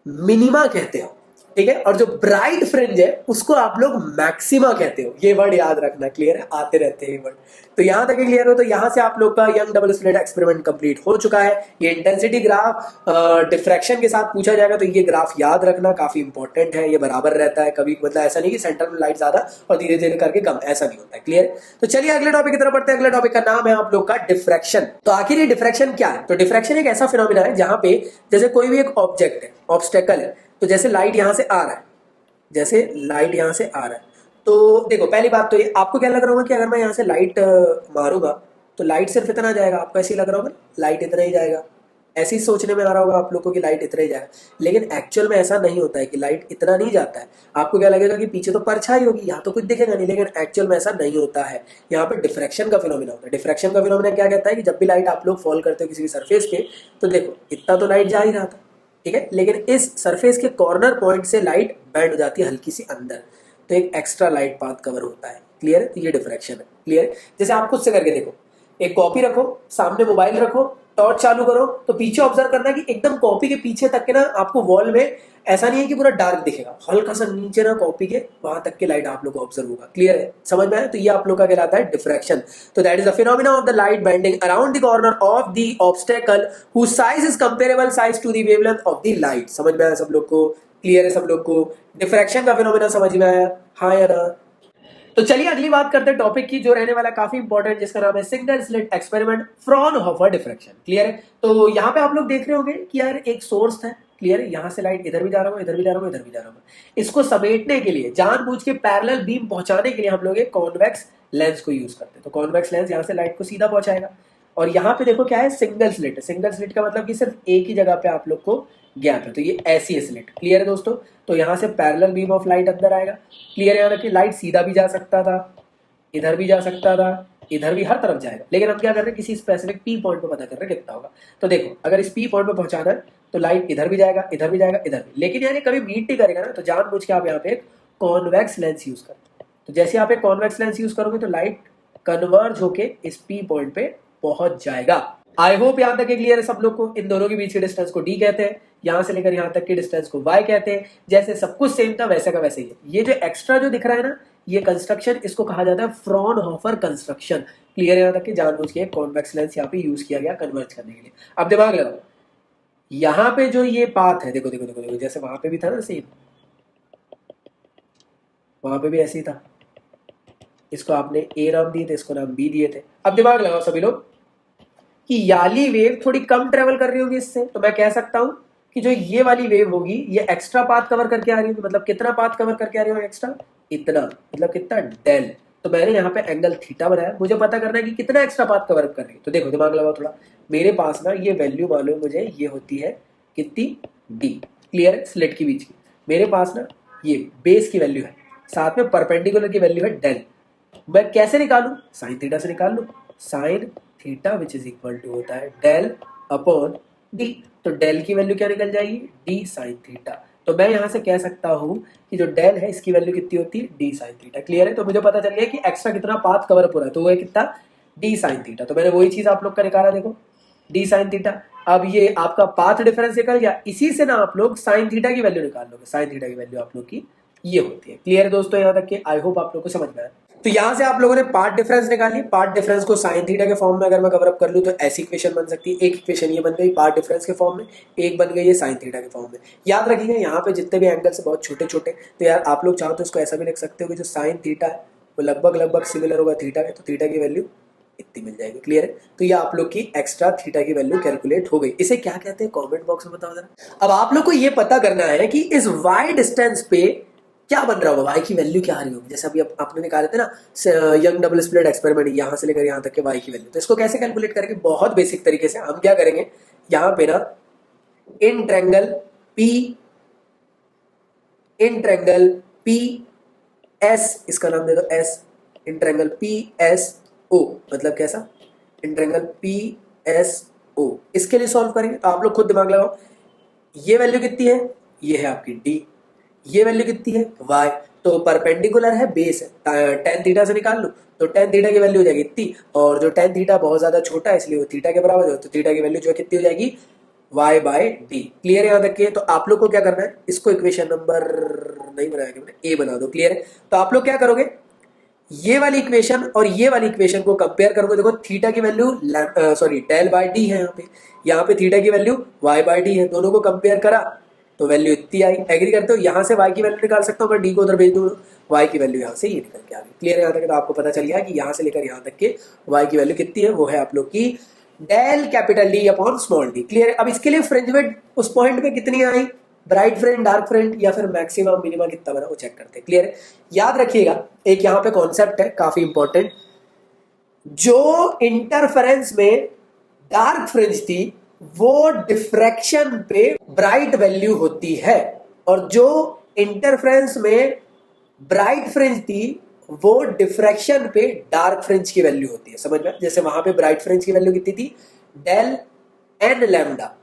मिनिमा कहते हो, ठीक है? और जो ब्राइट फ्रिंज है उसको आप लोग मैक्सिमा कहते हो। ये वर्ड याद रखना, क्लियर है? आते रहते हैं ये वर्ड। तो यहां तक क्लियर हो? तो यहां से आप लोग का young double slit experiment complete हो चुका है। ये इंटेंसिटी ग्राफ डिफ्रैक्शन के साथ पूछा जाएगा तो ये ग्राफ याद रखना, काफी इंपॉर्टेंट है। ये बराबर रहता है, कभी मतलब ऐसा नहीं कि सेंटर में लाइट ज्यादा और धीरे धीरे करके कम, ऐसा नहीं होता है। क्लियर? तो चलिए अगले टॉपिक की तरफ बढ़ते हैं। अगले टॉपिक का नाम है आप लोग का डिफ्रैक्शन। तो आखिर ये डिफ्रैक्शन क्या है? तो डिफ्रैक्शन एक ऐसा फिनोमिना है जहां पे जैसे कोई भी एक ऑब्जेक्ट है, ऑब्स्टेकल है, तो जैसे लाइट यहां से आ रहा है, जैसे लाइट यहां से आ रहा है, तो देखो पहली बात तो ये आपको क्या लग रहा होगा कि अगर मैं यहां से लाइट मारूंगा तो लाइट सिर्फ इतना जाएगा, आपको ऐसे ही लग रहा होगा लाइट इतना ही जाएगा, ऐसे ही सोचने में आ रहा होगा आप लोग को कि लाइट इतना ही जाएगा। लेकिन एक्चुअल में ऐसा नहीं होता है कि लाइट इतना नहीं जाता है। आपको क्या लगेगा कि पीछे तो परछाई होगी, यहाँ तो कुछ दिखेगा नहीं, लेकिन एक्चुअल में ऐसा नहीं होता है। यहाँ पे डिफ्रैक्शन का फिनोमिना होता है। डिफ्रैक्शन का फिनोमिना क्या कहता है कि जब भी लाइट आप लोग फॉल करते हो किसी भी सरफेस पे, तो देखो इतना तो लाइट जा ही रहा था, ठीक है, लेकिन इस सरफेस के कॉर्नर पॉइंट से लाइट बैंड हो जाती है हल्की सी अंदर, तो एक एक्स्ट्रा लाइट पाथ कवर होता है। क्लियर है? तो ये डिफ्रैक्शन है। क्लियर है? जैसे आप खुद से करके देखो, एक कॉपी रखो, सामने मोबाइल रखो, टॉर्च चालू करो, तो पीछे ऑब्जर्व करना कि एकदम कॉपी के पीछे तक के ना आपको वॉल में ऐसा नहीं है कि पूरा डार्क दिखेगा, हल्का सा नीचे ना कॉपी के वहां तक के लाइट आप लोग को ऑब्जर्व होगा। क्लियर है, समझ में आया? तो ये आप लोग का कहलाता है डिफ्रैक्शन। तो that is the phenomena of the light bending around the corner of the obstacle whose size is comparable size to the wavelength of the light. समझ में आया सब लोग को? क्लियर है सब लोग को? डिफ्रैक्शन का फिनोमेना समझ में आया? हाँ या ना? तो चलिए अगली बात करते हैं टॉपिक की, जो रहने वाला काफी इंपॉर्टेंट, जिसका नाम है single slit experiment Fraunhofer diffraction. Clear है? तो यहाँ पे आप लोग देख रहे होंगे कि यार एक सोर्स था। क्लियर है? यहाँ से लाइट इधर भी जा रहा हूँ, इधर भी जा रहा हूँ, इधर भी जा रहा हूँ। इसको समेटने के लिए, जानबूझ के पैरेलल बीम पहुंचाने के लिए हम लोग एक कॉन्वेक्स लेंस को यूज करते हैं। तो कॉन्वेक्स लेंस यहाँ से लाइट को सीधा पहुंचाएगा, और यहाँ पे देखो क्या है, सिंगल स्लिट है। सिंगल स्लिट का मतलब कि सिर्फ एक ही जगह पे आप लोग को गैप है, तो ये ऐसी है स्लिट। क्लियर है दोस्तों? तो यहाँ से पैरेलल बीम ऑफ लाइट अंदर आएगा। क्लियर है? यहाँ देखिए लाइट सीधा भी जा सकता था, इधर भी जा सकता था, इधर भी, हर तरफ जाएगा। लेकिन हम क्या कर रहे हैं, किसी स्पेसिफिक पी पॉइंट पे पता कर रहे हैं कितना होगा। तो देखो अगर इस पी पॉइंट पे पहुंचाना है तो लाइट इधर भी जाएगा, इधर भी जाएगा, इधर भी। लेकिन यानी कभी मीट नहीं करेगा ना, तो जानबूझ के आप यहाँ पे एक कॉन्वेक्स लेंस यूज करते हैं। तो जैसे आप एक कॉन्वेक्स लेंस यूज करोगे तो लाइट कन्वर्ज होके इस पी पॉइंट पे पहुंच जाएगा। आई होप यहाँ तक क्लियर है सब लोग को। इन दोनों के बीच के डिस्टेंस को डी कहते हैं, यहाँ से लेकर यहाँ तक के डिस्टेंस को वाई कहते हैं। जैसे सब कुछ सेम था वैसे का वैसे ही है। ये जो एक्स्ट्रा जो दिख रहा है ना, ये कंस्ट्रक्शन, इसको कहा जाता है फ्रॉनहोफर कंस्ट्रक्शन। क्लियर है यहाँ तक कि जानबूझ के कॉन्वेक्स लेंस यहाँ पे यूज किया गया कन्वर्ज करने के लिए। अब दिमाग लगाओ, यहाँ पे जो ये पाथ है, देखो देखो देखो देखो, जैसे वहां पे भी था ना सेम, वहां पे भी ऐसे ही था। इसको आपने ए नाम दिए थे, इसको नाम बी दिए थे। अब दिमाग लगाओ सभी लोग कि याली वेव थोड़ी कम ट्रेवल कर रही होगी इससे, तो मैं कह सकता हूं कि जो ये वाली वेव होगी ये एक्स्ट्रा पाथ कवर करके आ रही होगी। मतलब कितना पाथ कवर करके आ रही होगी एक्स्ट्रा? इतना, मतलब कितना? डेल। तो मैंने यहाँ पे एंगल थीटा बनाया, मुझे पता करना है कि कितना एक्स्ट्रा पाथ कवर कर रही है। तो देखो दिमाग लगाओ थोड़ा, मेरे पास ना ये वैल्यू मालूम मुझे, ये होती है कितनी? डी। क्लियर है? स्लिट के बीच की मेरे पास ना ये बेस की वैल्यू है, साथ में परपेंडिकुलर की वैल्यू है डेल। मैं कैसे निकालू? साइन थीटा से निकाल लू। Sine theta which is equal to होता है डेल अपॉन डी। तो डेल की वैल्यू क्या निकल जाएगी? D sine theta. तो मैं यहां से कह सकता हूं कि जो डेल है इसकी वैल्यू कितनी होती है? D sine theta. क्लियर है? तो मुझे पता चल गया कि एक्स्ट्रा कितना पाथ कवर अप हो रहा है, तो वो है कितना? D sine theta. तो मैंने वही चीज आप लोग का निकाला, देखो डी साइन थीटा। अब ये आपका पाथ डिफरेंस निकल गया, इसी से ना आप लोग साइन थीटा की वैल्यू निकाल लोगे। साइन थीटा की वैल्यू आप लोग की ये होती है। क्लियर है दोस्तों यहाँ तक के? आई होप आप लोग को समझ में आया। तो यहां से आप लोगों ने पार्ट डिफरेंस निकाली। पार्ट डिफरेंस को साइन थीटा के फॉर्म में अगर मैं कवर अप कर लूं तो ऐसी इक्वेशन बन सकती है। एक इक्वेशन ये बन गई पार्ट डिफरेंस के फॉर्म में, एक बन गई है साइन थीटा के फॉर्म में। याद रखिएगा यहाँ पे जितने भी एंगल्स है बहुत छोटे छोटे, तो यार आप लोग चाहो तो इसको ऐसा भी लिख सकते हो कि जो साइन थीटा है वो लगभग लगभग सिमिलर होगा थीटा के, तो थीटा की वैल्यू इतनी मिल जाएगी। क्लियर है? तो ये आप लोग की एक्स्ट्रा थीटा की वैल्यू कैलकुलेट हो गई। इसे क्या कहते हैं कमेंट बॉक्स में बताओ जरा। अब आप लोग को ये पता करना है कि इस वाई डिस्टेंस पे क्या बन रहा होगा, वाई की वैल्यू क्या आ रही होगी। जैसे अभी आपने निकाले थे ना यंग डबल स्प्लिट एक्सपेरिमेंट, यहाँ से लेकर यहाँ तक के वाई की वैल्यू, तो इसको कैसे कैलकुलेट करेंगे? बहुत बेसिक तरीके से हम क्या करेंगे, यहाँ पे ना इन ट्रायंगल पी एस, इसका नाम दे दो S, in triangle P S O, मतलब कैसा? In triangle P S O, इसके लिए सॉल्व करेंगे। तो आप लोग खुद दिमाग लगाओ, ये वैल्यू कितनी है? ये है आपकी डी। ये वैल्यू कितनी है? y। तो परपेंडिकुलर है, बेस है, टेन थीटा से निकाल लो तो टेन थीटा की वैल्यू हो जाएगी इतनी, और जो टेन थीटा बहुत ज्यादा छोटा है इसलिए वो थीटा के बराबर है, तो थीटा की वैल्यू जो है कितनी हो जाएगी? y bye D. क्लियर है यहाँ तक के? तो आप लोग को क्या करना है, इसको इक्वेशन नंबर नहीं बनाया मैंने, ए बना दो। क्लियर है? तो आप लोग क्या करोगे, ये वाली इक्वेशन और ये वाली इक्वेशन को कंपेयर करोगे। देखो थीटा की वैल्यू डेल बाय डी है, यहाँ पे थीटा की वैल्यू y बाय डी है, दोनों को कंपेयर करा तो वैल्यू इतनी आई। एग्री करते हो? यहाँ से y की वैल्यू निकाल सकता हूँ, मैं डी को उधर भेज दूँ, y की वैल्यू यहाँ से ये निकल के आ गई। क्लियर है यहाँ तक? तो आपको पता चल गया कि यहाँ से लेकर यहाँ तक के y की वैल्यू कितनी है, वो है आप लोग की del capital D upon small D. Clear है? अब इसके लिए फ्रिंज विड्थ उस पॉइंट पे कितनी आई, ब्राइट फ्रिंज, डार्क फ्रिंज, या फिर मैक्सिमम मिनिमम कितना बना वो चेक करते हैं। क्लियर है? याद रखिएगा एक यहाँ पे कॉन्सेप्ट है काफी इंपॉर्टेंट, जो इंटरफेरेंस में डार्क फ्रिंज थी वो डिफ्रैक्शन पे ब्राइट वैल्यू होती है, और जो इंटरफेरेंस में ब्राइट फ्रिंज थी वो डिफ्रैक्शन पे डार्क फ्रिंज की वैल्यू होती है। समझ में? जैसे वहां पे ब्राइट फ्रिंज की वैल्यू कितनी थी? Del N lambda.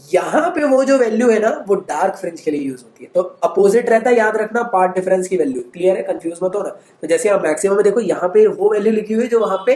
यहां पे वो जो वैल्यू है ना वो डार्क फ्रिंज के लिए यूज होती है, तो अपोजिट रहता है, याद रखना, पार्ट डिफरेंस की वैल्यू। क्लियर है? कंफ्यूज मत होना। तो जैसे आप मैक्सिमम में देखो यहाँ पे वो वैल्यू लिखी हुई है जो वहां पे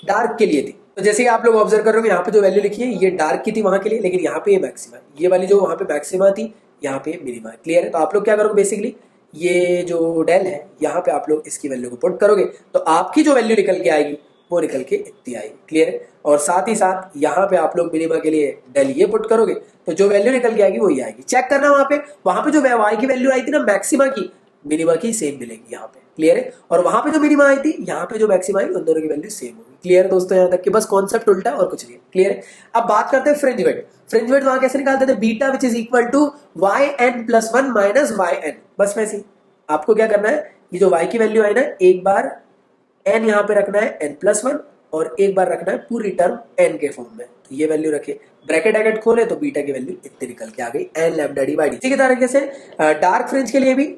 डार्क के लिए थी। तो जैसे कि आप लोग ऑब्जर्व कर रहे हो यहाँ पे जो वैल्यू लिखी है ये डार्क की थी वहां के लिए, लेकिन यहाँ पे ये मैक्सिमा, ये वाली जो वहां पे मैक्सिमा थी यहाँ पे मिनिमा। क्लियर है? तो आप लोग क्या करोगे बेसिकली, ये जो डेल है यहाँ पे आप लोग इसकी वैल्यू को पुट करोगे तो आपकी जो वैल्यू निकल के आएगी वो निकल के इतनी आएगी। क्लियर है? और साथ ही साथ यहाँ पे आप लोग मिनिमा के लिए डेल ये पुट करोगे तो जो वैल्यू निकल के आएगी वही आएगी। चेक करना वहां पे जो वाई की वैल्यू आई थी ना मैक्सिमा की, मिनिमा की सेम मिलेगी यहाँ पे। क्लियर है? और वहां पे जो मिनिमा आई थी यहाँ पे जो मैक्सिमा आई उन दोनों की वैल्यू सेम होगी। क्लियर है दोस्तों? यहाँ तक कि बस कॉन्सेप्ट उल्टा और कुछ नहीं। क्लियर है? अब बात करते हैं फ्रिंज वेट। फ्रिंज वेट वहां कैसे निकालते थे, beta which is equal to Y N plus one minus Y N. बस वैसे ही आपको क्या करना है, ये जो y की वैल्यू आई ना एक बार n यहाँ पे रखना है n प्लस वन और एक बार रखना है पूरी टर्म n के फॉर्म में। तो ये वैल्यू रखे, ब्रैकेट ब्रैकेट खोले तो बीटा की वैल्यू इतनी निकल के आ गई n lambda D by D. इसी के तरीके से डार्क फ्रिंज के लिए भी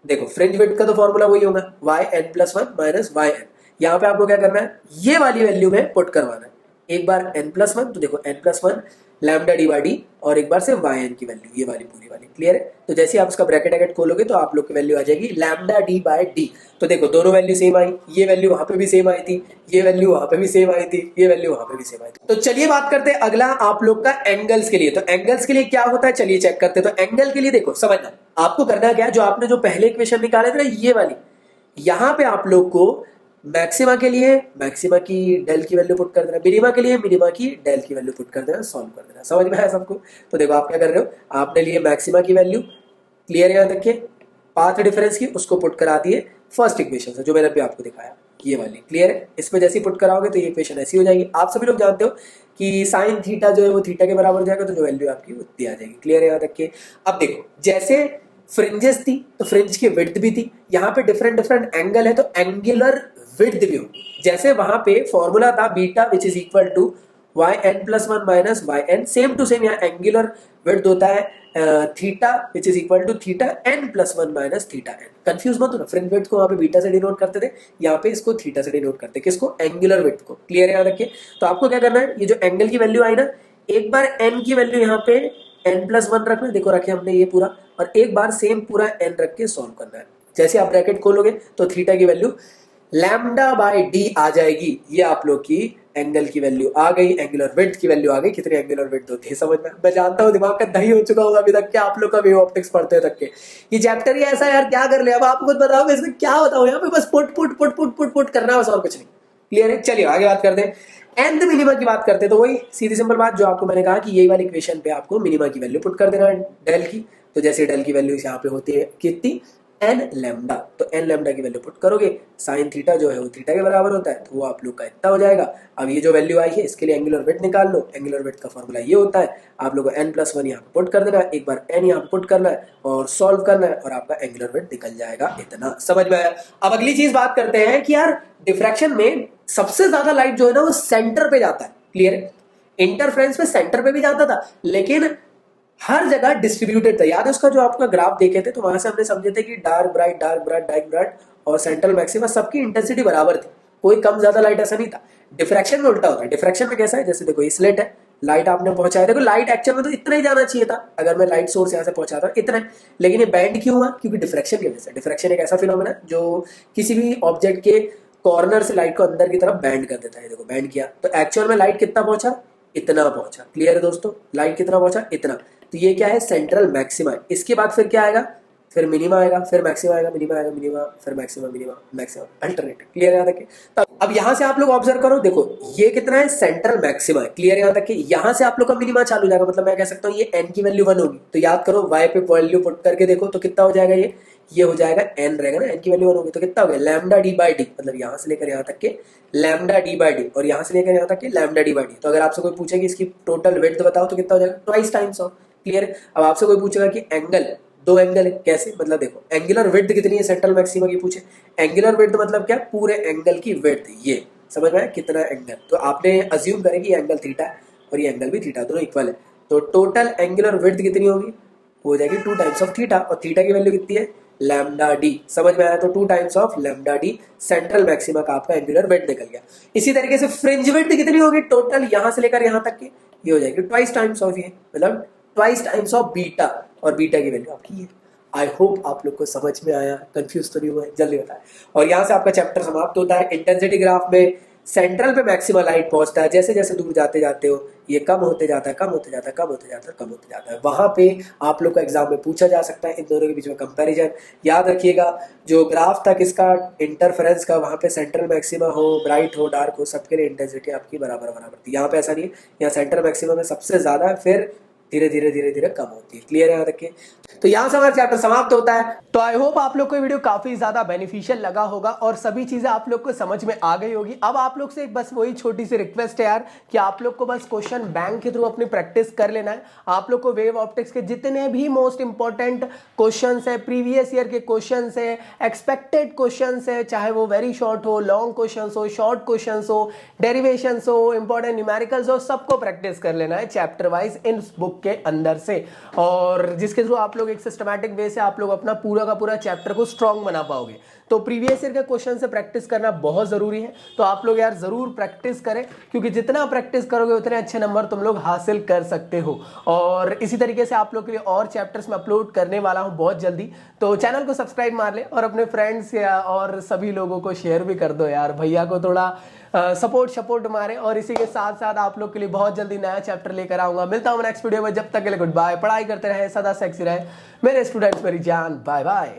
देखो, फ्रिंज विड्थ का तो फॉर्मूला वही होगा Y N plus one minus Y N. यहाँ पे आपको क्या करना है, ये वाली वैल्यू में पुट करवाना है। एक बार n प्लस वन, तो देखो n plus one lambda D by D और एक बार से वाई एन की वैल्यू ये वाली पूरी वाली। क्लियर है? तो जैसे आप उसका ब्रैकेट ब्रैकेट खोलोगे तो आप लोग की वैल्यू आ जाएगी लैम्डा डी बाई डी। तो देखो दोनों वैल्यू सेम आई, ये वैल्यू वहां पे भी सेम आई थी, ये वैल्यू वहां पे भी सेम आई थी, ये वैल्यू वहां पे भी सेम आई थी। तो चलिए बात करते हैं अगला आप लोग का एंगल्स के लिए। तो एंगल्स के लिए क्या होता है चलिए चेक करते हैं। तो एंगल के लिए देखो समझना, आपको करना क्या है, जो आपने जो पहले इक्वेशन निकाले थे ना ये वाली, यहाँ पे आप लोग को मैक्सिमा के लिए मैक्सिमा की डेल की वैल्यू पुट कर देना, मिनिमा के लिए मिनिमा की डेल की वैल्यू पुट कर देना, सॉल्व कर देना। समझ में आया सबको? तो देखो आप क्या कर रहे हो, आपने लिए मैक्सिमा की वैल्यू, क्लियर है? यहाँ तक के पाथ डिफरेंस की उसको पुट करा दिए फर्स्ट इक्वेशन से जो मैंने अभी आपको दिखाया ये वाली। क्लियर है? इसमें जैसे पुट कराओगे तो ये इक्वेशन ऐसी हो जाएगी। आप सभी लोग जानते हो कि साइन थीटा जो है वो थीटा के बराबर हो जाएगा, तो जो वैल्यू आपकी उतनी आ जाएगी। क्लियर है यहाँ तक के? अब देखो जैसे फ्रिंजेस थी तो फ्रिंज की विड्थ भी थी, यहाँ पे डिफरेंट डिफरेंट एंगल है तो एंगुलर विड्थ भी होगी। जैसे वहां पे फॉर्मूला था beta which is equal to Y N plus one minus Y N, same to same यहाँ एंगुलर विड्थ होता है theta which is equal to theta N plus one minus theta N. Confuse मत हो ना, fringe width को वहां पे beta से डिनोट करते थे, यहाँ पे इसको थीटा से डिनोट करते, किसको, एंगुलर विड्थ को। क्लियर है? यहाँ रखिए। तो आपको क्या करना है, ये जो एंगल की वैल्यू आई ना, एक बार एन की वैल्यू यहाँ पे n प्लस वन रखना, देखो रखे हमने ये पूरा, और एक बार सेम पूरा n रख के सॉल्व करना है। जैसे आप ब्रैकेट खोलोगे तो थीटा की वैल्यू लैम्डा बाय डी आ जाएगी, ये आप लोग की एंगल की वैल्यू आ गई, एंगुलर विड्थ की वैल्यू आ गई। कितनी एंगुलर विड्थ होती है समझ में? मैं जानता हूँ दिमाग का दही हो चुका होगा अभी तक के आप लोग का वेव ऑप्टिक्स पढ़ते तक के, ये चैप्टर ही ऐसा यार, क्या कर ले अब आपको खुद बताओ इसमें क्या बताओ, यहाँ पे बस put put put put put put करना है बस और कुछ नहीं। क्लियर है? चलिए आगे बात करते हैं, nth मिनिमा की बात करते हैं। तो वही सीधी सिंपल बात जो आपको मैंने कहा कि यही वाली इक्वेशन पे आपको मिनिमा की वैल्यू पुट कर देना है डेल की। तो जैसे डेल की वैल्यू यहाँ पे होती है कितनी, n लैम्डा, तो n लैम्डा की वैल्यू पुट करोगे, साइन थीटा जो है वो थीटा के बराबर होता है, तो वो आप लोग का इतना हो जाएगा। अब ये जो वैल्यू आई है इसके लिए एंगुलर विड्थ निकाल लो, एंगुलर विड्थ का फॉर्मूला ये होता है, आप लोग को n प्लस वन यहाँ पे पुट कर देना है, एक बार n यहाँ पे पुट करना है और सॉल्व करना है और आपका एंगुलर विड्थ निकल जाएगा इतना। समझ में आया? अब अगली चीज बात करते हैं कि यार डिफ्रैक्शन में सबसे ज्यादा लाइट जो है ना वो सेंटर पे जाता है। क्लियर है? इंटरफ्रेंस में सेंटर पे भी जाता था लेकिन हर जगह डिस्ट्रीब्यूटेड था। याद है उसका जो आपका ग्राफ देखे थे, तो वहां से हमने समझे थे कि dark bright dark bright dark bright और सेंट्रल मैक्सिमा सबकी इंटेंसिटी बराबर थी, कोई कम ज्यादा लाइट ऐसा नहीं था। डिफ्रैक्शन में उल्टा होता है। डिफ्रैक्शन में कैसा है, जैसे देखो ये स्लिट है, लाइट आपने पहुंचाया, देखो लाइट एक्चुअल में तो इतना ही जाना चाहिए था अगर मैं लाइट सोर्स यहाँ से पहुंचाता इतना, लेकिन ये बैंड क्यों हुआ, क्योंकि डिफ्रैक्शन की वजह से। डिफ्रैक्शन एक ऐसा फिनोमेना है जो किसी भी ऑब्जेक्ट के कॉर्नर से लाइट को अंदर की तरफ बैंड कर देता है। देखो बैंड किया तो एक्चुअल में लाइट कितना पहुंचा, इतना पहुंचा। क्लियर है दोस्तों? लाइट कितना पहुंचा, इतना। तो ये क्या है, सेंट्रल मैक्सिमा। इसके बाद फिर क्या आएगा, फिर मिनिमा आएगा, फिर मैक्सिमा आएगा, मिनिमा आएगा, मिनिमा, फिर maxima, minima, maxima, alternate. Clear है यहाँ तक के? अब यहाँ से आप लोग ऑब्जर्व करो, देखो ये कितना है, सेंट्रल मैक्सिमा है। क्लियर है यहाँ तक के? यहाँ से आप लोग का मिनिमा चालू हो जाएगा, मतलब मैं कह सकता हूँ ये n की वैल्यू 1 होगी। तो याद करो y पे वैल्यू पुट करके देखो तो कितना हो जाएगा, ये हो जाएगा n रहेगा ना, n की वैल्यू 1 होगी तो कितना हो गया, लैम्डा डी बाई डी, मतलब यहाँ से लेकर यहाँ तक के लैम्डा डी बाई डी और यहाँ से लेकर यहाँ तक के लैम्डा डी बाई डी। तो अगर आपसे कोई पूछे कि इसकी टोटल विड्थ बताओ तो कितना हो जाएगा, ट्वाइस टाइम्स ऑफ। क्लियर है? अब आपसे कोई पूछेगा कि एंगल, दो एंगल है, कैसे, मतलब देखो एंगुलर विड्थ कितनी है सेंट्रल मैक्सिमा की पूछे, एंगुलर विड्थ मतलब क्या, पूरे एंगल की विड्थ, ये समझ में आया कितना एंगल। तो आपने अज्यूम करें कि एंगल थीटा है और ये एंगल भी थीटा, दोनों इक्वल है, तो टोटल एंगुलर विड्थ कितनी होगी, हो जाएगी 2 टाइम्स ऑफ थीटा, और थीटा की वैल्यू कितनी है, लैम्डा डी। समझ में आया? तो 2 times of lambda D central maxima का आपका एंगुलर विड्थ निकल गया। इसी तरीके से फ्रिंज विड्थ कितनी होगी टोटल यहां से लेकर यहां तक की, ये हो जाएगी ट्वाइस टाइम्स ऑफ, ये मतलब ट्वाइस टाइम्स ऑफ बीटा, और बीटा की वैल्यू आपकी ये। आई होप आप लोग को समझ में आया, कंफ्यूज तो नहीं हुआ है, जल्दी बताएं। और यहाँ से आपका चैप्टर समाप्त होता है। इंटेंसिटी ग्राफ में सेंट्रल पे मैक्सिमम लाइट पहुंचता है, जैसे जैसे दूर जाते जाते हो ये कम होते जाता है, कम होते जाता है, कम होते जाता है, कम होते जाता है। वहां पे आप लोग को एग्जाम में पूछा जा सकता है इन दोनों के बीच में कंपैरिजन। याद रखिएगा जो ग्राफ था किसका, इंटरफेरेंस का, वहां पे सेंट्रल मैक्सिमा हो, ब्राइट हो, डार्क हो, सबके लिए इंटेंसिटी आपकी बराबर बराबर थी। यहाँ पे ऐसा नहीं है, यहाँ सेंट्रल मैक्सिमा में सबसे ज्यादा है, फिर धीरे धीरे धीरे धीरे कम होती है। क्लियर है? याद रखिए। तो यहाँ से हमारा चैप्टर समाप्त होता है। तो आई होप आप लोग को वीडियो काफी ज्यादा बेनिफिशियल लगा होगा और सभी चीजें आप लोग को समझ में आ गई होगी। अब आप लोग से बस वही छोटी सी रिक्वेस्ट है यार कि आप लोग को बस क्वेश्चन बैंक के थ्रू अपनी प्रैक्टिस कर लेना है। आप लोग को वेव ऑप्टिक्स के जितने भी मोस्ट इंपॉर्टेंट क्वेश्चन है, प्रीवियस ईयर के क्वेश्चन है, एक्सपेक्टेड क्वेश्चन है, चाहे वो वेरी शॉर्ट हो, लॉन्ग क्वेश्चन हो, शॉर्ट क्वेश्चन हो, डेरिवेशन हो, इंपॉर्टेंट न्यूमेरिकल्स हो, सबको प्रैक्टिस कर लेना है चैप्टर वाइज इन बुक के अंदर से, और जिसके थ्रू आप लोग एक सिस्टमैटिक वे से आप लोग अपना पूरा का पूरा चैप्टर को स्ट्रांग बना पाओगे। तो प्रीवियस ईयर के क्वेश्चन से प्रैक्टिस करना बहुत जरूरी है। तो आप लोग यार जरूर प्रैक्टिस करें, क्योंकि जितना प्रैक्टिस करोगे उतने अच्छे नंबर तुम लोग हासिल कर सकते हो। और इसी तरीके से आप लोग के लिए और चैप्टर्स में अपलोड करने वाला हूं बहुत जल्दी। तो चैनल को सब्सक्राइब मार ले और अपने फ्रेंड्स और सभी लोगों को शेयर भी कर दो यार, भैया को थोड़ा सपोर्ट मारे। और इसी के साथ साथ आप लोग के लिए बहुत जल्दी नया चैप्टर लेकर आऊंगा। मिलता हूं नेक्स्ट वीडियो में, जब तक के लिए गुड बाय। पढ़ाई करते रहे, सदा सेक्सी रहे मेरे स्टूडेंट्स, मेरी जान। Bye bye.